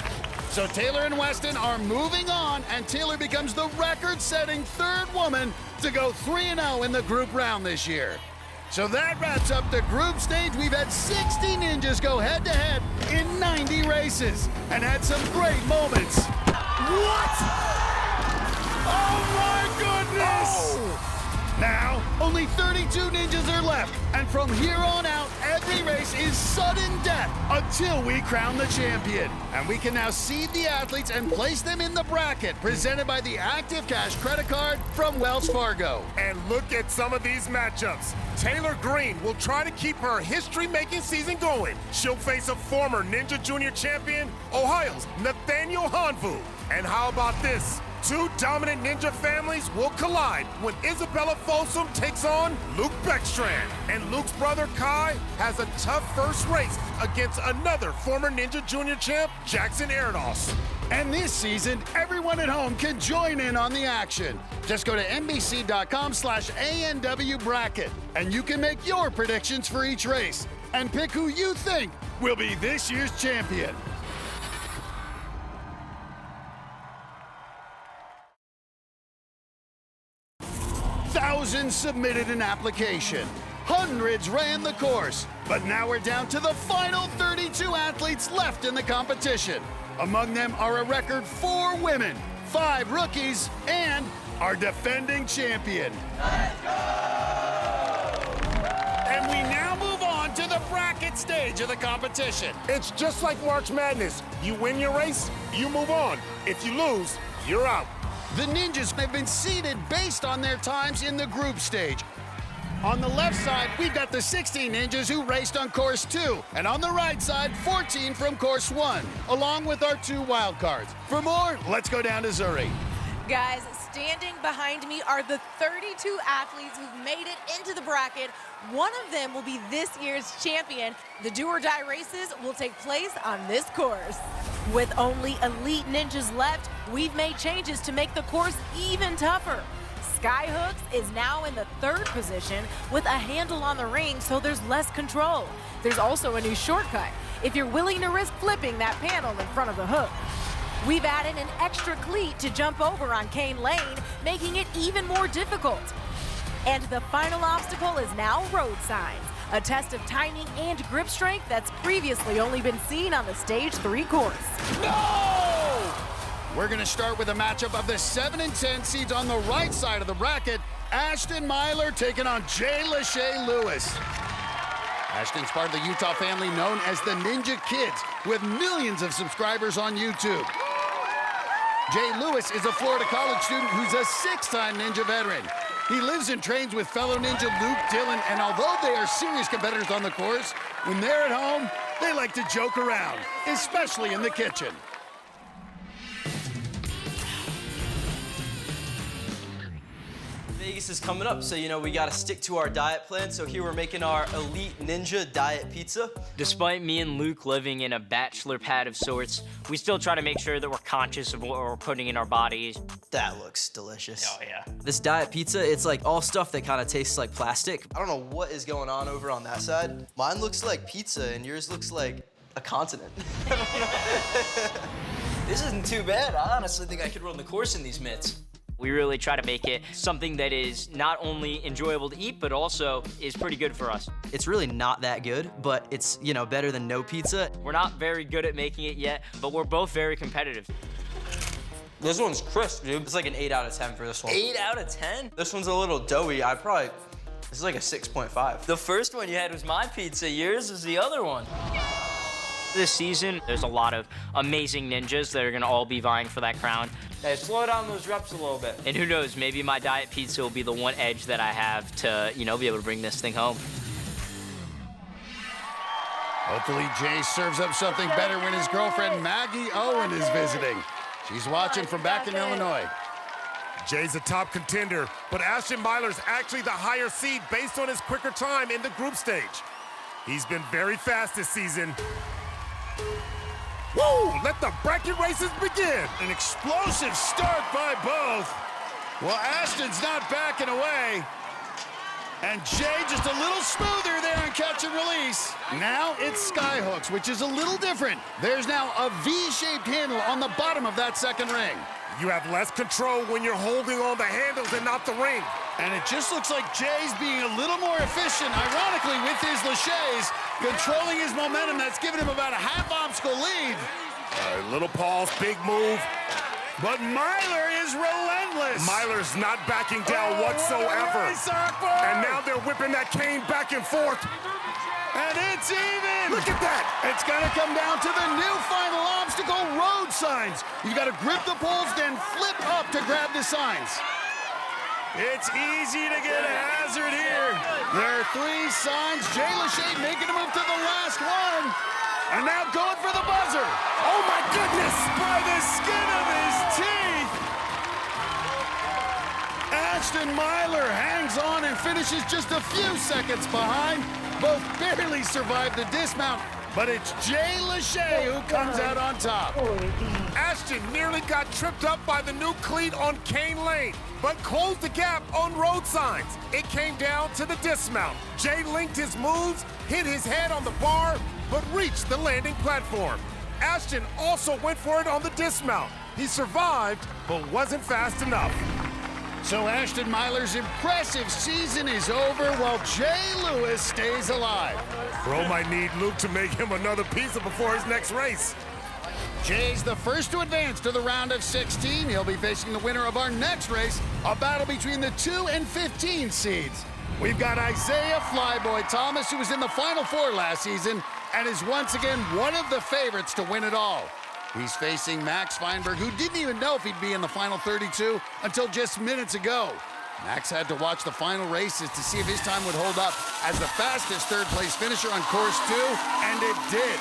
So Taylor and Weston are moving on, and Taylor becomes the record-setting third woman to go 3-0 in the group round this year. So that wraps up the group stage. We've had 60 ninjas go head-to-head in 90 races and had some great moments. What? Oh my goodness! Oh. Now, only 32 ninjas are left, and from here on out, every race is sudden death until we crown the champion. And we can now seed the athletes and place them in the bracket presented by the Active Cash credit card from Wells Fargo. And look at some of these matchups. Taylor Green will try to keep her history-making season going. She'll face a former Ninja Junior champion, Ohio's Nathaniel Hanvu. And how about this? Two dominant ninja families will collide when Isabella Folsom takes on Luke Beckstrand. And Luke's brother Kai has a tough first race against another former Ninja Junior champ, Jackson Erdos. And this season, everyone at home can join in on the action. Just go to NBC.com/ANW bracket, and you can make your predictions for each race and pick who you think will be this year's champion. Thousands submitted an application. Hundreds ran the course. But now we're down to the final 32 athletes left in the competition. Among them are a record 4 women, 5 rookies, and our defending champion. Let's go! And we now move on to the bracket stage of the competition. It's just like March Madness. You win your race, you move on. If you lose, you're out. The ninjas have been seeded based on their times in the group stage. On the left side, we've got the 16 ninjas who raced on course 2. And on the right side, 14 from course 1, along with our 2 wild cards. For more, let's go down to Zuri. Guys, standing behind me are the 32 athletes who've made it into the bracket. One of them will be this year's champion. The do-or-die races will take place on this course. With only elite ninjas left, we've made changes to make the course even tougher. Skyhooks is now in the 3rd position with a handle on the ring, so there's less control. There's also a new shortcut if you're willing to risk flipping that panel in front of the hook. We've added an extra cleat to jump over on Kane Lane, making it even more difficult. And the final obstacle is now road signs, a test of timing and grip strength that's previously only been seen on the Stage 3 course. No! We're going to start with a matchup of the 7 and 10 seeds on the right side of the bracket. Ashton Myler taking on Jay Lachey Lewis. Ashton's part of the Utah family known as the Ninja Kids, with millions of subscribers on YouTube. Jay Lewis is a Florida college student who's a 6-time Ninja veteran. He lives and trains with fellow Ninja Luke Dillon, and although they are serious competitors on the course, when they're at home, they like to joke around, especially in the kitchen. Vegas is coming up, so we gotta stick to our diet plan. So here we're making our Elite Ninja Diet Pizza. Despite me and Luke living in a bachelor pad of sorts, we still try to make sure that we're conscious of what we're putting in our bodies. That looks delicious. Oh yeah. This diet pizza, it's like all stuff that kind of tastes like plastic. I don't know what is going on over on that side. Mine looks like pizza and yours looks like a continent. This isn't too bad. I honestly think I could run the course in these mitts. We really try to make it something that is not only enjoyable to eat, but also is pretty good for us. It's really not that good, but it's, better than no pizza. We're not very good at making it yet, but we're both very competitive. This one's crisp, dude. It's like an 8 out of 10 for this one. 8 out of 10? This one's a little doughy. This is like a 6.5. The first one you had was my pizza. Yours is the other one. This season, there's a lot of amazing ninjas that are gonna all be vying for that crown. Hey, slow down those reps a little bit. And who knows, maybe my diet pizza will be the one edge that I have to, be able to bring this thing home. Hopefully Jay serves up something better when his girlfriend Maggie Owen is visiting. She's watching from back in Illinois. Jay's a top contender, but Ashton Myler's actually the higher seed based on his quicker time in the group stage. He's been very fast this season. Woo! Let the bracket races begin! An explosive start by both. Well, Ashton's not backing away. And Jay just a little smoother there in catch and release. Now it's skyhooks, which is a little different. There's now a V-shaped handle on the bottom of that second ring. You have less control when you're holding on the handles and not the ring. And it just looks like Jay's being a little more efficient, ironically, with his Lachey's, controlling his momentum. That's given him about a half obstacle lead. Little Paul's big move. But Myler is relentless. Myler's not backing down whatsoever. And now they're whipping that cane back and forth. And it's even. Look at that. It's going to come down to the new final obstacle, road signs. You got to grip the poles, then flip up to grab the signs. It's easy to get a hazard here. There are 3 signs. Jay Lachey making a move to the last one. And now going for the buzzer. Oh my goodness! By the skin of his teeth. Ashton Myler hangs on and finishes just a few seconds behind. Both barely survived the dismount, but it's Jay Lachey who comes out on top. Ashton nearly got tripped up by the new cleat on Cane Lane, but closed the gap on road signs. It came down to the dismount. Jay linked his moves, hit his head on the bar, but reached the landing platform. Ashton also went for it on the dismount. He survived, but wasn't fast enough. So Ashton Myler's impressive season is over while Jay Lewis stays alive. Bro might need Luke to make him another pizza before his next race. Jay's the first to advance to the round of 16. He'll be facing the winner of our next race, a battle between the 2 and 15 seeds. We've got Isaiah Flyboy Thomas, who was in the Final Four last season and is once again one of the favorites to win it all. He's facing Max Feinberg, who didn't even know if he'd be in the final 32 until just minutes ago. Max had to watch the final races to see if his time would hold up as the fastest third-place finisher on course 2, and it did.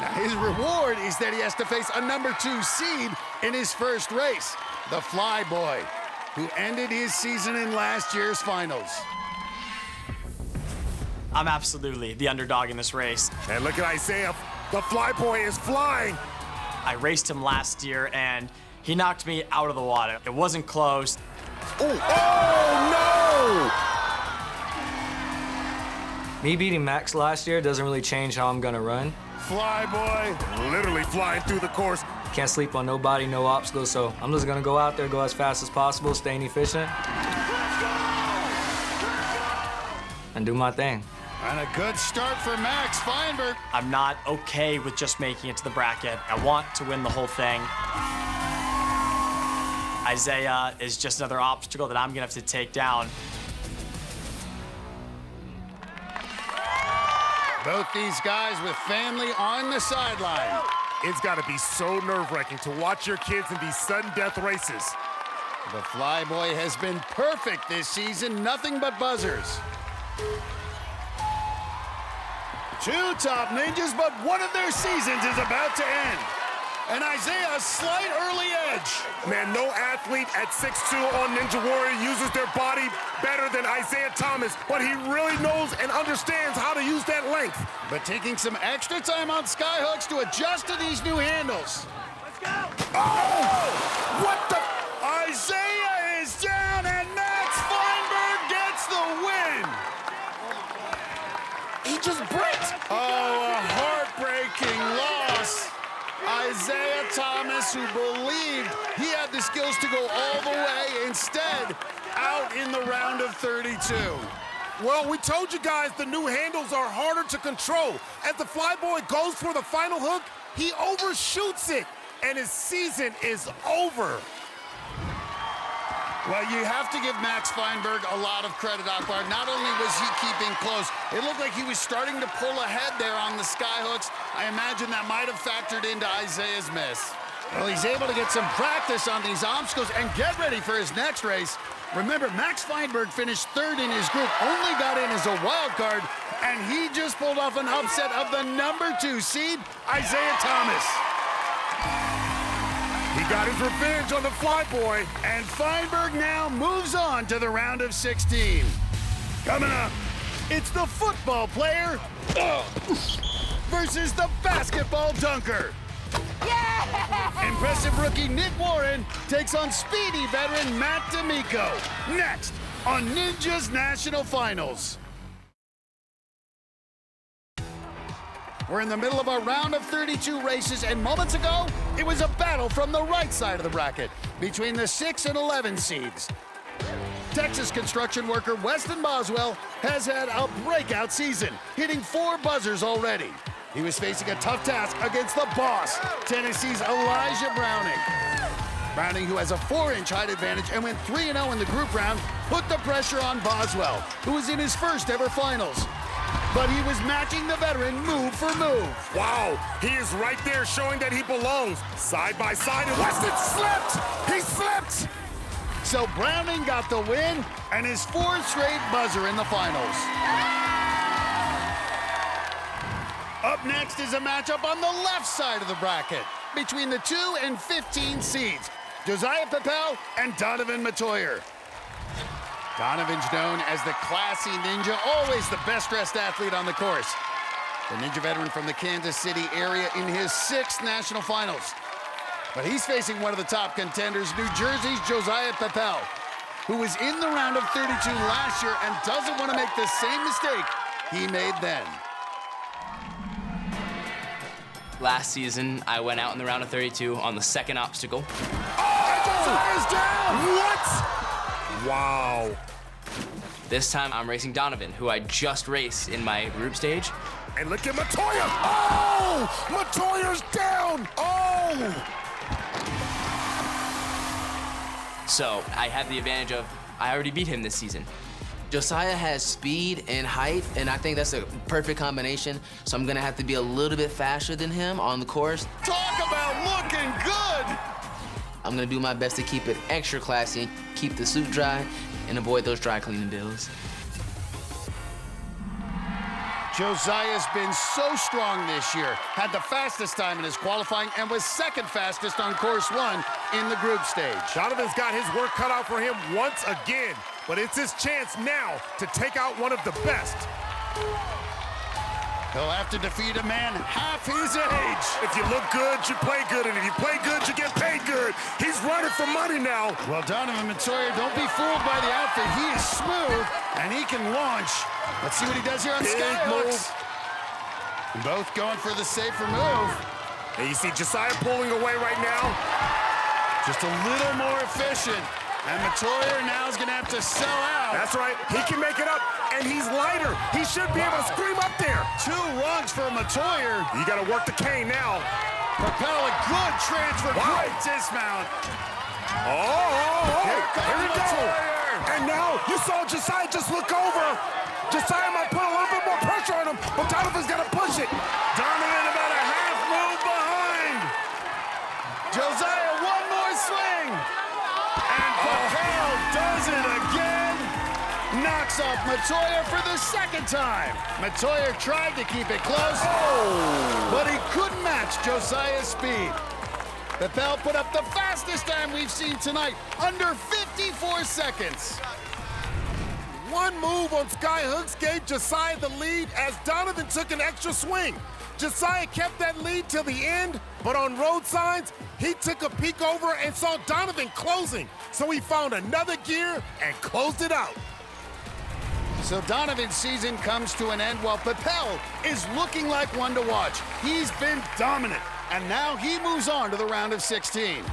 Now, his reward is that he has to face a number 2 seed in his first race, the Flyboy, who ended his season in last year's finals. I'm absolutely the underdog in this race. And look at Isaiah. The Flyboy is flying. I raced him last year, and he knocked me out of the water. It wasn't close. Oh no! Me beating Max last year doesn't really change how I'm gonna run. Flyboy literally flying through the course. Can't sleep on nobody, no obstacles, so I'm just gonna go out there, go as fast as possible, staying efficient, and do my thing. And a good start for Max Feinberg. I'm not okay with just making it to the bracket. I want to win the whole thing. Isaiah is just another obstacle that I'm gonna have to take down. Both these guys with family on the sideline. It's got to be so nerve-wracking to watch your kids in these sudden death races. The Flyboy has been perfect this season, nothing but buzzers. Two top ninjas, but one of their seasons is about to end. And Isaiah, a slight early edge. Man, no athlete at 6'2" on Ninja Warrior uses their body better than Isaiah Thomas, but he really knows and understands how to use that length. But taking some extra time on skyhooks to adjust to these new handles. Let's go! Oh! What the? Isaiah is down, and Max Feinberg gets the win. He just bricked. Oh, a heartbreaking loss. Isaiah Thomas, who believed he had the skills to go all the way, instead out in the round of 32. Well, we told you guys the new handles are harder to control. As the Flyboy goes for the final hook, he overshoots it, and his season is over. Well, you have to give Max Feinberg a lot of credit, Akbar. Not only was he keeping close, it looked like he was starting to pull ahead there on the skyhooks. I imagine that might have factored into Isaiah's miss. Well, he's able to get some practice on these obstacles and get ready for his next race. Remember, Max Feinberg finished third in his group, only got in as a wild card, and he just pulled off an upset of the #2 seed, Isaiah Thomas. He got his revenge on the Flyboy. And Feinberg now moves on to the round of 16. Coming up, it's the football player versus the basketball dunker. Yeah! Impressive rookie Nick Warren takes on speedy veteran Matt D'Amico. Next on Ninja's National Finals. We're in the middle of a round of 32 races, and moments ago, it was a battle from the right side of the bracket between the 6 and 11 seeds. Texas construction worker Weston Boswell has had a breakout season, hitting 4 buzzers already. He was facing a tough task against the boss, Tennessee's Elijah Browning. Browning, who has a 4-inch height advantage and went 3-0 in the group round, put the pressure on Boswell, who was in his first ever finals. But he was matching the veteran move for move. Wow, he is right there showing that he belongs. Side by side, and Weston slipped! He slipped! So Browning got the win and his 4th straight buzzer in the finals. Up next is a matchup on the left side of the bracket between the 2 and 15 seeds, Josiah Papel and Donovan Matoyer. Donovan's known as the classy ninja, always the best-dressed athlete on the course. The ninja veteran from the Kansas City area in his 6th national finals. But he's facing one of the top contenders, New Jersey's Josiah Papel, who was in the round of 32 last year and doesn't want to make the same mistake he made then. Last season, I went out in the round of 32 on the 2nd obstacle. Oh! Josiah's down! What? Wow. This time, I'm racing Donovan, who I just raced in my group stage. And look at Matoyer! Oh! Matoyer's down! Oh! So, I have the advantage of, I already beat him this season. Josiah has speed and height, and I think that's a perfect combination. So I'm gonna have to be a little bit faster than him on the course. Talk about looking good! I'm gonna do my best to keep it extra classy, keep the suit dry, and avoid those dry cleaning bills. Josiah's been so strong this year, had the fastest time in his qualifying, and was 2nd fastest on course 1 in the group stage. Donovan's got his work cut out for him once again, but it's his chance now to take out one of the best. He'll have to defeat a man half his age. If you look good, you play good, and if you play good, you get paid good. He's running for money now. Well, Donovan Matoyer, don't be fooled by the outfit. He is smooth, and he can launch. Let's see what he does here on skyhooks. Both going for the safer move. And you see Josiah pulling away right now. Just a little more efficient. And Matoyer now is going to have to sell out. That's right. He can make it up, and he's lighter. He should be able to scream up there. 2 rungs for Matoyer. You got to work the cane now. Propel a good transfer. Wow. Great dismount. Here we go. And now you saw Josiah just look over. Josiah might put a little bit more pressure on him, but Donovan's got to push it. Donovan about a half move behind. Josiah, one more swing. And Propel does it again. Knocks off Matoyer for the second time. Matoyer tried to keep it close, but he couldn't match Josiah's speed. Propel put up the fastest time we've seen tonight, under 54 seconds. One move on Skyhooks gave Josiah the lead as Donovan took an extra swing. Josiah kept that lead till the end, but on road signs, he took a peek over and saw Donovan closing. So he found another gear and closed it out. So Donovan's season comes to an end while Propel is looking like one to watch. He's been dominant, and now he moves on to the round of 16.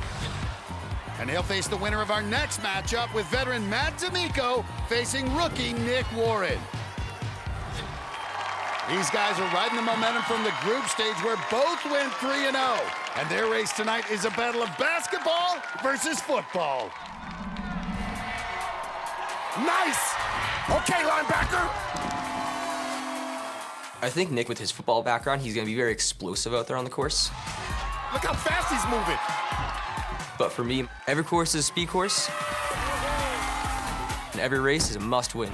And he'll face the winner of our next matchup with veteran Matt D'Amico facing rookie Nick Warren. These guys are riding the momentum from the group stage where both went 3-0. And their race tonight is a battle of basketball versus football. Nice! Okay, linebacker. I think Nick, with his football background, he's going to be very explosive out there on the course. Look how fast he's moving. But for me, every course is a speed course, and every race is a must-win.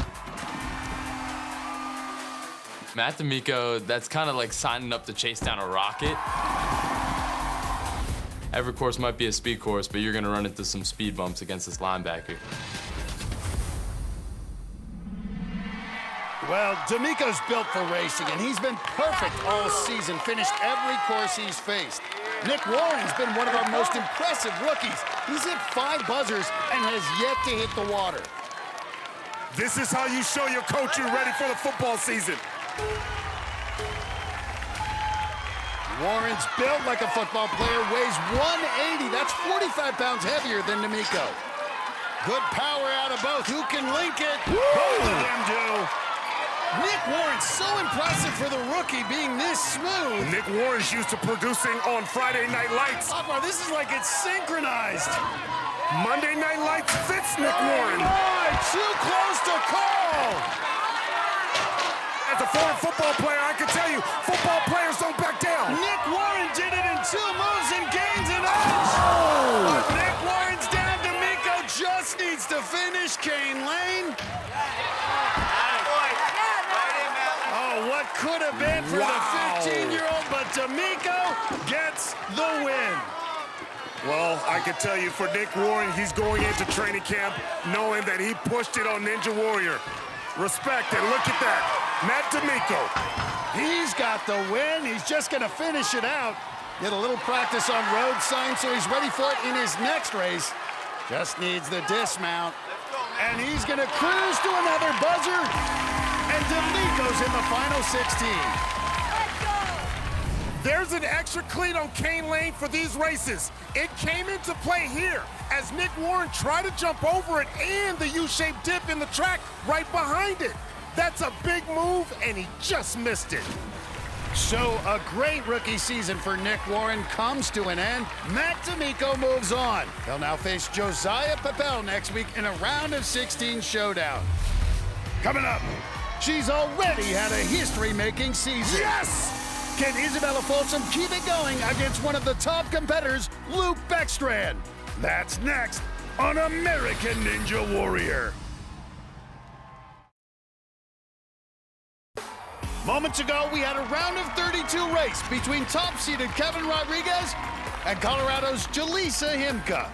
Matt D'Amico, that's kind of like signing up to chase down a rocket. Every course might be a speed course, but you're going to run into some speed bumps against this linebacker. Well, D'Amico's built for racing, and he's been perfect all season, finished every course he's faced. Nick Warren's been one of our most impressive rookies. He's hit 5 buzzers and has yet to hit the water. This is how you show your coach you're ready for the football season. Warren's built like a football player, weighs 180. That's 45 pounds heavier than D'Amico. Good power out of both. Who can link it? Woo! Both of them do. Nick Warren's so impressive for the rookie being this smooth. Nick Warren's used to producing on Friday Night Lights. Akbar, this is like it's synchronized. Monday Night Lights fits Nick Warren. My, too close to call. As a former football player, I can tell you, football players don't back down. Nick Warren did it in 2 moves and gains an edge. But Nick Warren's down. D'Amico just needs to finish Kane Lane. Oh, what could have been for the 15-year-old, but D'Amico gets the win. Well, I can tell you for Nick Warren, he's going into training camp knowing that he pushed it on Ninja Warrior. Respect it. Look at that. Matt D'Amico. He's got the win. He's just going to finish it out. Get a little practice on road signs so he's ready for it in his next race. Just needs the dismount. And he's going to cruise to another buzzer. And D'Amico's in the final 16. There's an extra cleat on Kane Lane for these races. It came into play here as Nick Warren tried to jump over it and the U-shaped dip in the track right behind it. That's a big move, and he just missed it. So a great rookie season for Nick Warren comes to an end. Matt D'Amico moves on. He'll now face Josiah Propel next week in a round of 16 showdown. Coming up, she's already had a history-making season. Yes! Can Isabella Folsom keep it going against one of the top competitors, Luke Beckstrand? That's next on American Ninja Warrior. Moments ago, we had a round of 32 race between top-seeded Kevin Rodriguez and Colorado's Jaleesa Himka.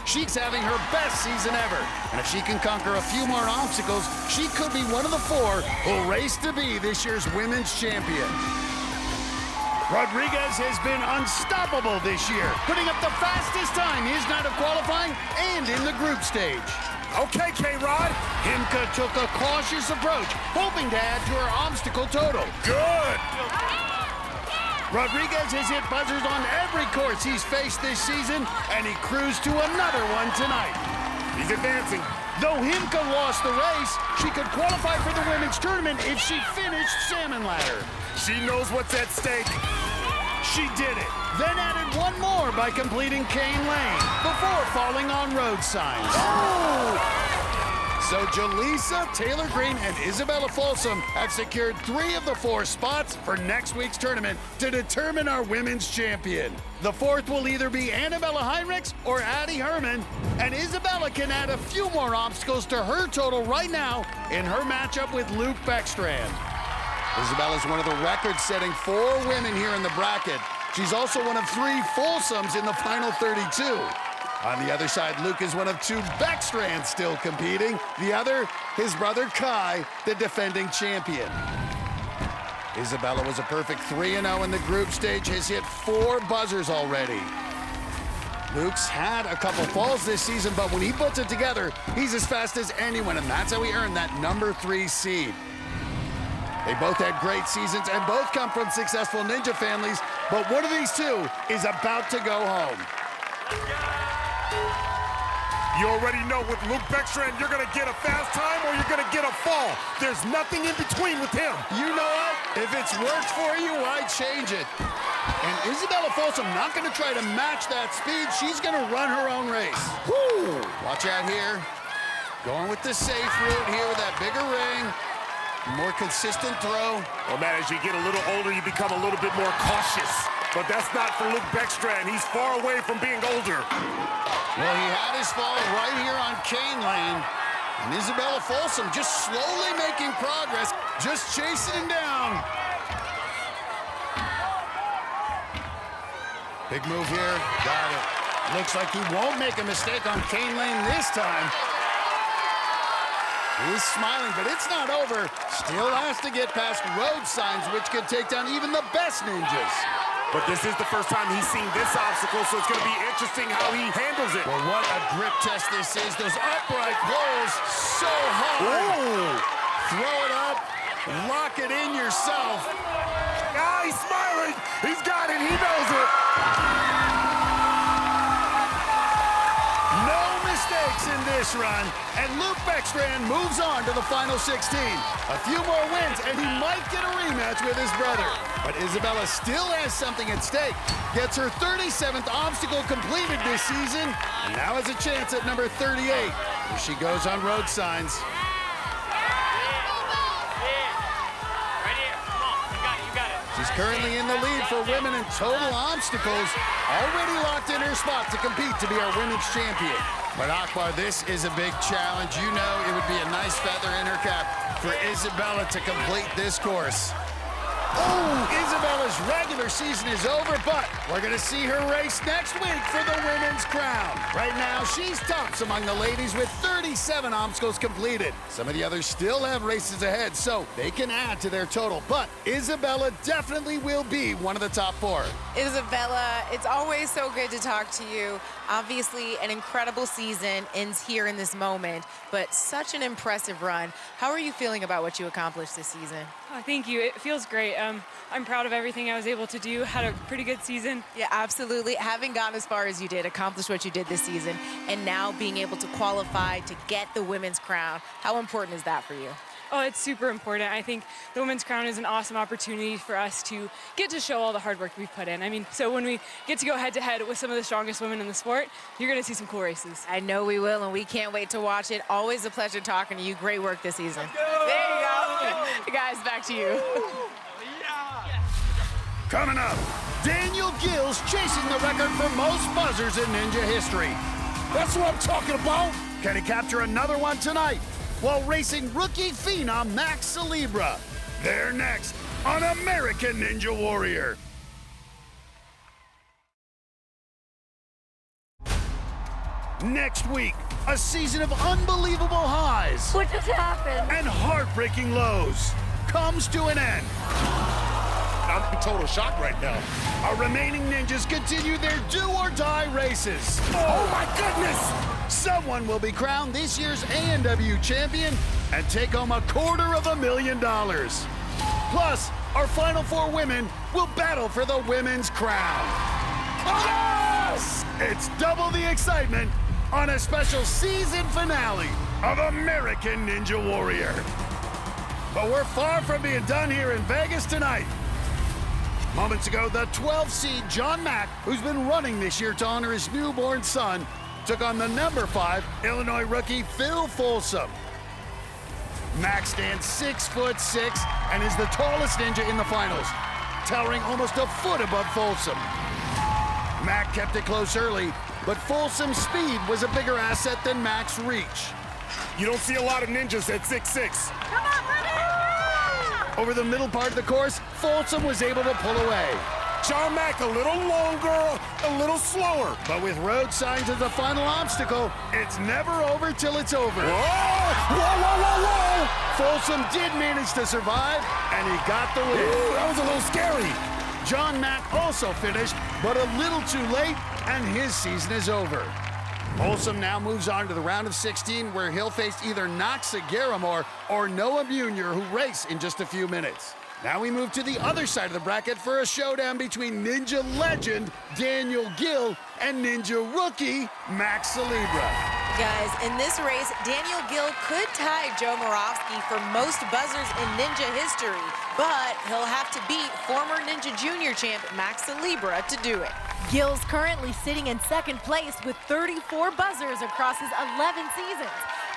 She's having her best season ever, and if she can conquer a few more obstacles, she could be one of the 4 who'll race to be this year's women's champion. Rodriguez has been unstoppable this year, putting up the fastest time his night of qualifying and in the group stage. Okay, K-Rod. Himka took a cautious approach, hoping to add to her obstacle total. Good. Rodriguez has hit buzzers on every course he's faced this season, and he cruised to another one tonight. He's advancing. Though Himka lost the race, she could qualify for the women's tournament if she finished salmon ladder. She knows what's at stake. She did it, then added one more by completing Cane Lane before falling on road signs. Oh! So Jaleesa, Taylor Green, and Isabella Folsom have secured 3 of the 4 spots for next week's tournament to determine our women's champion. The 4th will either be Annabella Heinrichs or Addie Herman, and Isabella can add a few more obstacles to her total right now in her matchup with Luke Beckstrand. Isabella's one of the record-setting 4 women here in the bracket. She's also one of 3 Folsoms in the final 32. On the other side, Luke is one of 2 Beckstrands still competing. The other, his brother Kai, the defending champion. Isabella was a perfect 3-0 in the group stage, has hit 4 buzzers already. Luke's had a couple falls this season, but when he puts it together, he's as fast as anyone, and that's how he earned that number 3 seed. They both had great seasons and both come from successful ninja families, but one of these 2 is about to go home. You already know with Luke Beckstrand, you're going to get a fast time or you're going to get a fall. There's nothing in between with him. You know what? If it's worked for you, why change it? And Isabella Folsom not going to try to match that speed. She's going to run her own race. Woo! Watch out here. Going with the safe route here with that bigger ring. More consistent throw. Well, man, as you get a little older, you become a little bit more cautious. But that's not for Luke Beckstrand. He's far away from being older. Well, he had his fall right here on Cane Lane. And Isabella Folsom just slowly making progress, just chasing him down. Big move here. Got it. Looks like he won't make a mistake on Cane Lane this time. He's smiling, but it's not over. Still has to get past road signs, which could take down even the best ninjas. But this is the first time he's seen this obstacle, so it's going to be interesting how he handles it. Well, what a grip test this is. Those upright pulls so hard. Ooh. Throw it up, lock it in yourself. Ah, he's smiling. He's got it. He knows it. No mistakes in this run, and Luke Beckstrand moves on to the final 16. A few more wins, and he might get a rematch with his brother. But Isabella still has something at stake. Gets her 37th obstacle completed this season, and now has a chance at number 38. Here she goes on road signs. She's currently in the lead for women in total obstacles, already locked in her spot to compete to be our women's champion. But Akbar, this is a big challenge. You know it would be a nice feather in her cap for Isabella to complete this course. Oh, Isabella's regular season is over, but we're going to see her race next week for the women's crown. Right now, she's tops among the ladies with 37 obstacles completed. Some of the others still have races ahead, so they can add to their total. But Isabella definitely will be one of the top 4. Isabella, it's always so good to talk to you. Obviously, an incredible season ends here in this moment, but such an impressive run. How are you feeling about what you accomplished this season? Oh, thank you. It feels great. I'm proud of everything I was able to do. Had a pretty good season. Yeah, absolutely. Having gone as far as you did, accomplished what you did this season, and now being able to qualify to get the women's crown, how important is that for you? Oh, it's super important. I think the Women's Crown is an awesome opportunity for us to get to show all the hard work we've put in. I mean, so when we get to go head-to-head with some of the strongest women in the sport, you're going to see some cool races. I know we will, and we can't wait to watch it. Always a pleasure talking to you. Great work this season. There you go. Guys, back to you. Coming up, Daniel Gill's chasing the record for most buzzers in ninja history. That's what I'm talking about. Can he capture another one tonight while racing rookie phenom Max Celebra? They're next on American Ninja Warrior. Next week, a season of unbelievable highs. What just happened? And heartbreaking lows comes to an end. I'm in total shock right now. Our remaining ninjas continue their do-or-die races. Oh my goodness! Someone will be crowned this year's A&W champion and take home $250,000. Plus, our final 4 women will battle for the women's crown. Yes! It's double the excitement on a special season finale of American Ninja Warrior. But we're far from being done here in Vegas tonight. Moments ago, the 12th seed John Mack, who's been running this year to honor his newborn son, took on the number 5 Illinois rookie Phil Folsom. Mack stands 6'6" and is the tallest ninja in the finals, towering almost a foot above Folsom. Mack kept it close early, but Folsom's speed was a bigger asset than Mack's reach. You don't see a lot of ninjas at 6'6". Over the middle part of the course, Folsom was able to pull away. John Mack a little longer, a little slower. But with road signs as the final obstacle, it's never over till it's over. Whoa! Whoa, whoa, whoa, whoa! Folsom did manage to survive, and he got the win. Ooh, that was a little scary. John Mack also finished, but a little too late, and his season is over. Folsom now moves on to the round of 16, where he'll face either Knox Agaramore or Noah Munier, who race in just a few minutes. Now we move to the other side of the bracket for a showdown between Ninja legend Daniel Gill and Ninja rookie Max Celebra. Guys, in this race, Daniel Gill could tie Joe Moravsky for most buzzers in Ninja history, but he'll have to beat former Ninja Junior champ Max Celebra to do it. Gill's currently sitting in second place with 34 buzzers across his 11 seasons.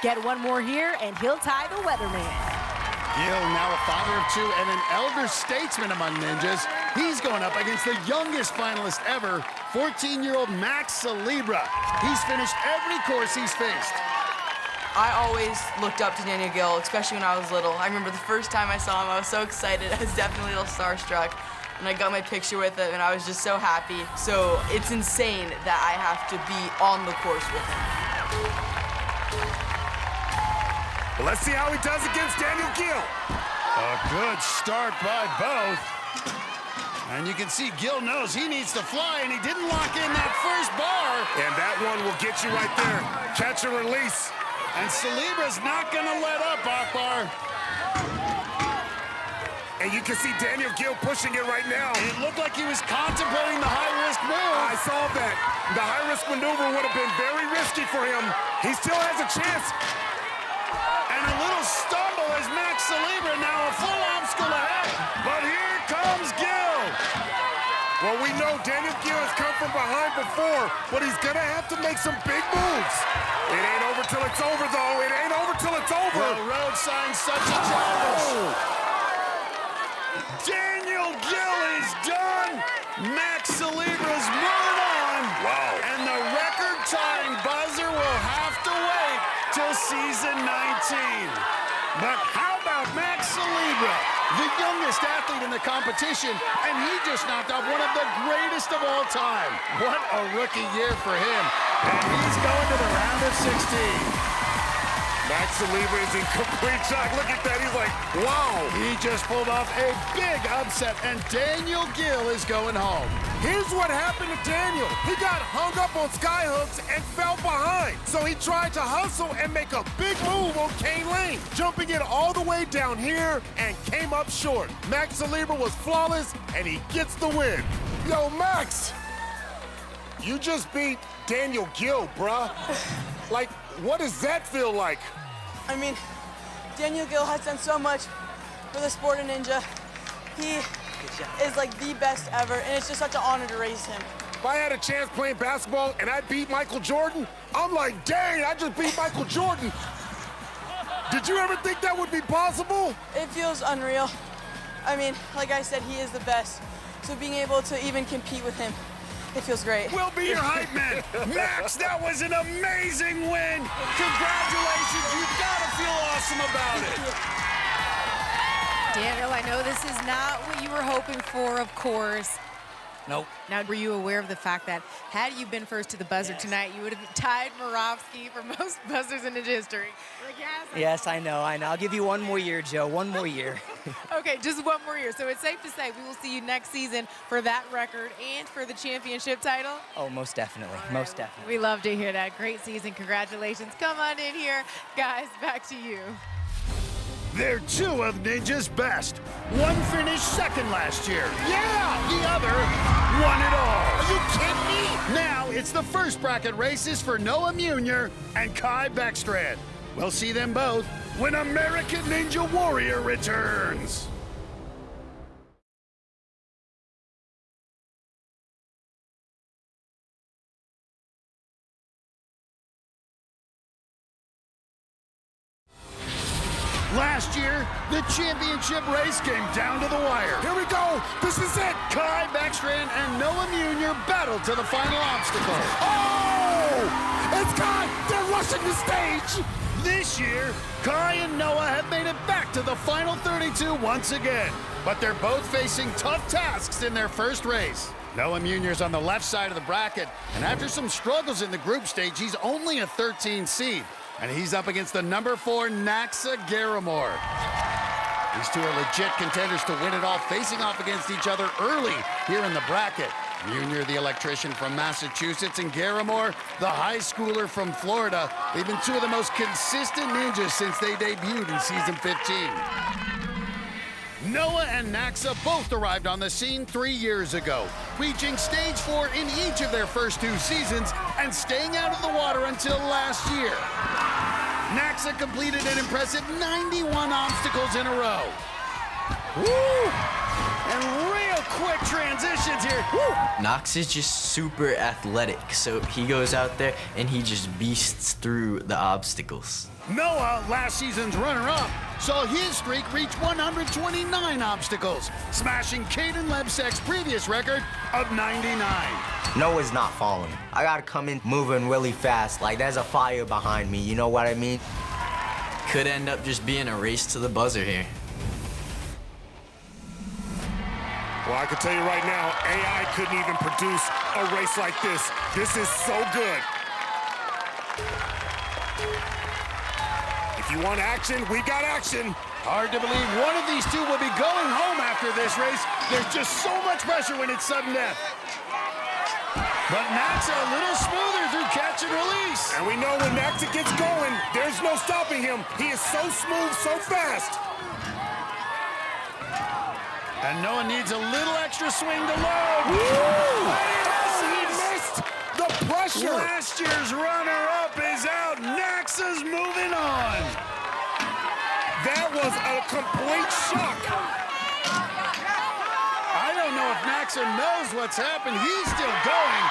Get one more here, and he'll tie the weatherman. Gill, now a father of 2 and an elder statesman among ninjas. He's going up against the youngest finalist ever, 14-year-old Max Celebra. He's finished every course he's faced. I always looked up to Daniel Gill, especially when I was little. I remember the first time I saw him, I was so excited. I was definitely a little starstruck. And I got my picture with him, and I was just so happy. So it's insane that I have to be on the course with him. Well, let's see how he does against Daniel Gill. A good start by both. And you can see Gill knows he needs to fly, and he didn't lock in that first bar. And that one will get you right there. Catch and release. And Celebra's not gonna let up, Akbar. And you can see Daniel Gill pushing it right now. It looked like he was contemplating the high-risk move. I saw that. The high-risk maneuver would have been very risky for him. He still has a chance. And a little stumble as Max Celebra, now a full obstacle ahead. But here comes Gill. Well, we know Daniel Gill has come from behind before, but he's gonna have to make some big moves. It ain't over till it's over, though. It ain't over till it's over. Well, road signs such a challenge. Daniel Gill is done. Max Celebra's moving on. Wow. And the record-tying buzzer will have to wait till season 19. But how about Max Celebra, the youngest athlete in the competition, and he just knocked off one of the greatest of all time. What a rookie year for him. And he's going to the round of 16. Max Celebra is in complete shock. Look at that. He's like, wow. He just pulled off a big upset, and Daniel Gill is going home. Here's what happened to Daniel. He got hung up on skyhooks and fell behind. So he tried to hustle and make a big move on Kane Lane, jumping it all the way down here and came up short. Max Celebra was flawless, and he gets the win. Yo, Max, you just beat Daniel Gill, bruh. Like, what does that feel like? I mean, Daniel Gill has done so much for the sport of ninja. He is like the best ever, and it's just such an honor to race him. If I had a chance playing basketball and I beat Michael Jordan, I'm like, dang, I just beat Michael Jordan. Did you ever think that would be possible? It feels unreal. I mean, like I said, he is the best. So being able to even compete with him, it feels great. We'll be your hype man. Max, that was an amazing win. Congratulations. You've got to feel awesome about it. Daniel, I know this is not what you were hoping for, of course, Nope. Now, were you aware of the fact that had you been first to the buzzer tonight, you would have tied Moravsky for most buzzers in Ninja history? Like, Yes, I know. I'll give you one more year, Joe. One more year. Okay, just one more year. So it's safe to say we will see you next season for that record and for the championship title? Oh, most definitely. Most definitely. We love to hear that. Great season. Congratulations. Come on in here. Guys, back to you. They're two of Ninja's best. One finished second last year. Yeah! The other won it all. Are you kidding me? Now it's the first bracket races for Noah Munier and Kai Beckstrand. We'll see them both when American Ninja Warrior returns. Last year, the championship race came down to the wire. Here we go. This is it. Kai Beckstrand and Noah Munier battled to the final obstacle. Oh! It's Kai. They're rushing the stage. This year, Kai and Noah have made it back to the final 32 once again. But they're both facing tough tasks in their first race. Noah Munier's on the left side of the bracket, and after some struggles in the group stage, he's only a 13 seed. And he's up against the number 4 Naxa Garamore. These two are legit contenders to win it all, facing off against each other early here in the bracket. Munier, the electrician from Massachusetts, and Garamore, the high schooler from Florida. They've been two of the most consistent ninjas since they debuted in season 15. Noah and Naxa both arrived on the scene 3 years ago, reaching stage 4 in each of their first 2 seasons and staying out of the water until last year. Naxa completed an impressive 91 obstacles in a row. Woo! And real quick transitions here. Woo! Knox is just super athletic, so he goes out there and he just beasts through the obstacles. Noah, last season's runner-up, saw his streak reach 129 obstacles, smashing Caden Lebsek's previous record of 99. Noah's not falling. I gotta come in moving really fast, like there's a fire behind me, you know what I mean? Could end up just being a race to the buzzer here. Well, I can tell you right now, AI couldn't even produce a race like this. This is so good. If you want action, we got action. Hard to believe one of these two will be going home after this race. There's just so much pressure when it's sudden death. But Naxa a little smoother through catch and release. And we know when Naxa gets going, there's no stopping him. He is so smooth, so fast. And Noah needs a little extra swing to load. Woo! He missed the pressure. Last year's runner-up is out. Naxa's moving on. That was a complete shock. I don't know if Naxa knows what's happened. He's still going.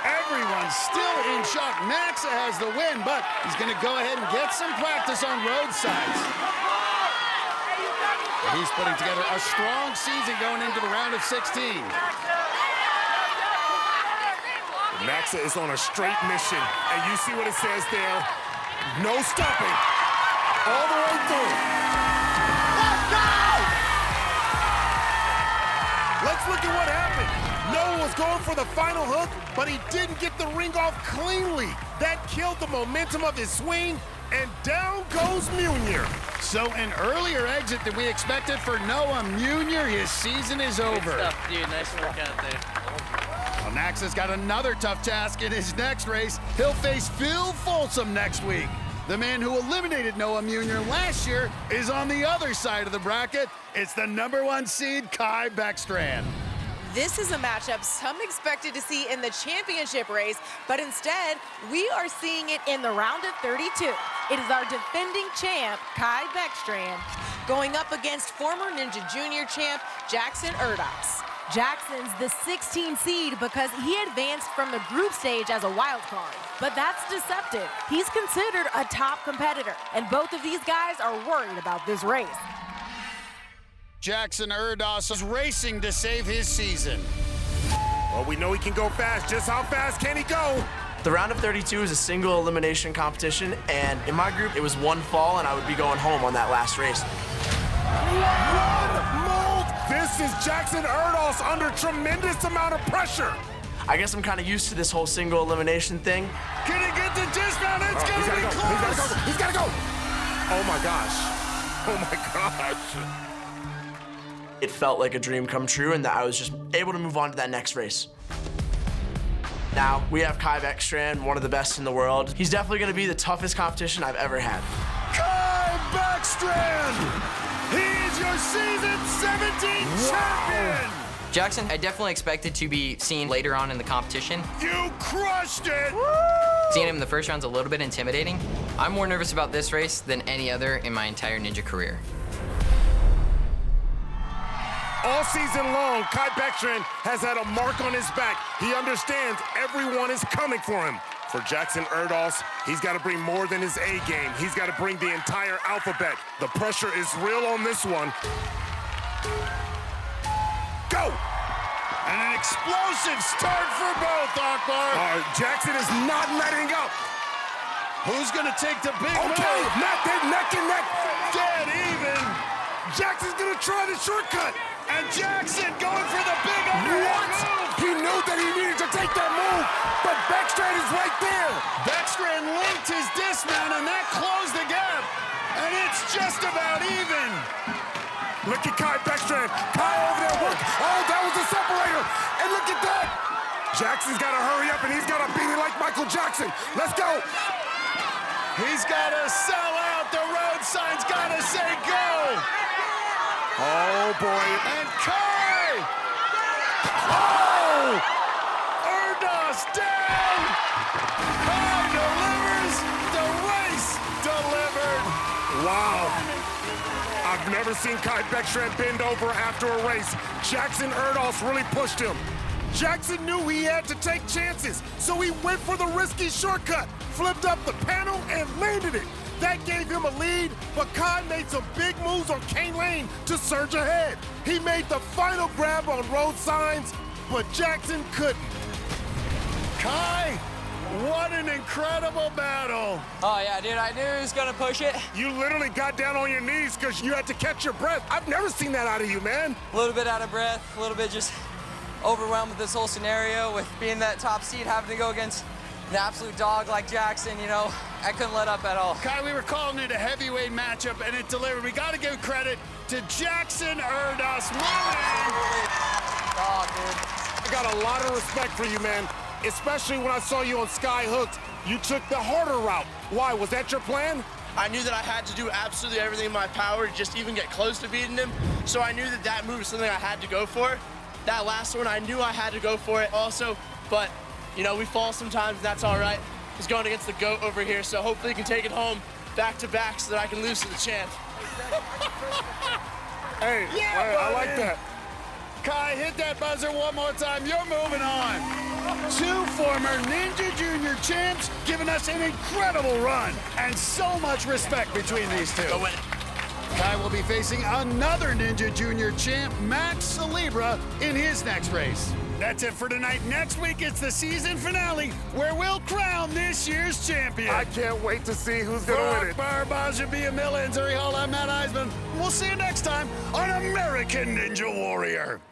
Everyone's still in shock. Naxa has the win, but he's going to go ahead and get some practice on roadsides. He's putting together a strong season going into the round of 16. Naxa is on a straight mission, and you see what it says there. No stopping. All the way through. Let's go! Let's look at what happened. Noah was going for the final hook, but he didn't get the ring off cleanly. That killed the momentum of his swing, and down goes Munier. So an earlier exit than we expected for Noah Munier. His season is over. Good stuff, dude. Nice work out there. Well, Naxa's got another tough task in his next race. He'll face Phil Folsom next week. The man who eliminated Noah Munier last year is on the other side of the bracket. It's the number 1 seed, Kai Beckstrand. This is a matchup some expected to see in the championship race, but instead, we are seeing it in the round of 32. It is our defending champ, Kai Beckstrand, going up against former Ninja Junior champ, Jackson Erdos. Jackson's the 16 seed because he advanced from the group stage as a wild card. But that's deceptive. He's considered a top competitor, and both of these guys are worried about this race. Jackson Erdos is racing to save his season. Well, we know he can go fast. Just how fast can he go? The round of 32 is a single elimination competition, and in my group, it was one fall, and I would be going home on that last race. One mold. This places Jackson Erdos under tremendous amount of pressure. I guess I'm kind of used to this whole single elimination thing. Can he get the dismount? It's He's gonna be gotta go. close. He's gotta go. Oh my gosh. Oh my gosh. It felt like a dream come true and that I was just able to move on to that next race. Now, we have Kai Beckstrand, one of the best in the world. He's definitely gonna be the toughest competition I've ever had. Kai Beckstrand! He's your season 17 champion! Jackson, I definitely expected to be seen later on in the competition. You crushed it! Seeing him in the first round's a little bit intimidating. I'm more nervous about this race than any other in my entire ninja career. All season long, Kai Beckstrand has had a mark on his back. He understands everyone is coming for him. For Jackson Erdos, he's got to bring more than his A game. He's got to bring the entire alphabet. The pressure is real on this one. Go! And an explosive start for both, Akbar. Jackson is not letting up. Who's gonna take the big move? Okay, neck and neck. Dead even. Jackson's gonna try the shortcut. And Jackson going for the big underhand move. He knew that he needed to take that move, but Beckstrand is right there. Beckstrand linked his dismount, and that closed the gap. And it's just about even. Look at Kai Beckstrand. Kai over there work. Oh, that was the separator. And look at that. Jackson's got to hurry up, and he's got to beat it like Michael Jackson. Let's go. He's got to sell out. The road sign's got to say go. Oh, boy. And Kai! Oh! Erdos down! Kai delivers! The race delivered! Wow. I've never seen Kai Beckstrand bend over after a race. Jackson Erdos really pushed him. Jackson knew he had to take chances, so he went for the risky shortcut, flipped up the panel, and landed it. That gave him a lead, but Kai made some big moves on Kane Lane to surge ahead. He made the final grab on road signs, but Jackson couldn't. Kai, what an incredible battle. Oh yeah, dude, I knew he was gonna push it. You literally got down on your knees because you had to catch your breath. I've never seen that out of you, man. A little bit out of breath, a little bit just overwhelmed with this whole scenario, with being that top seed, having to go against an absolute dog like Jackson, you know, I couldn't let up at all. Kai, we were calling it a heavyweight matchup, and it delivered. We got to give credit to Jackson Erdos. Oh, dude. I got a lot of respect for you, man, especially when I saw you on Sky Hooked. You took the harder route. Why? Was that your plan? I knew that I had to do absolutely everything in my power to just even get close to beating him. So I knew that that move was something I had to go for. That last one, I knew I had to go for it also, but you know, we fall sometimes, and that's all right. He's going against the GOAT over here, so hopefully he can take it home back-to-back so that I can lose to the champ. Hey, I like that. Kai, hit that buzzer one more time. You're moving on. Two former Ninja Junior champs giving us an incredible run, and so much respect between these two. Go win. Kai will be facing another Ninja Junior champ, Max Celebra, in his next race. That's it for tonight. Next week, it's the season finale, where we'll crown this year's champion. I can't wait to see who's going to win it. Akbar, Gbajabiamila, and Zuri Hall, I'm Iseman. We'll see you next time on American Ninja Warrior.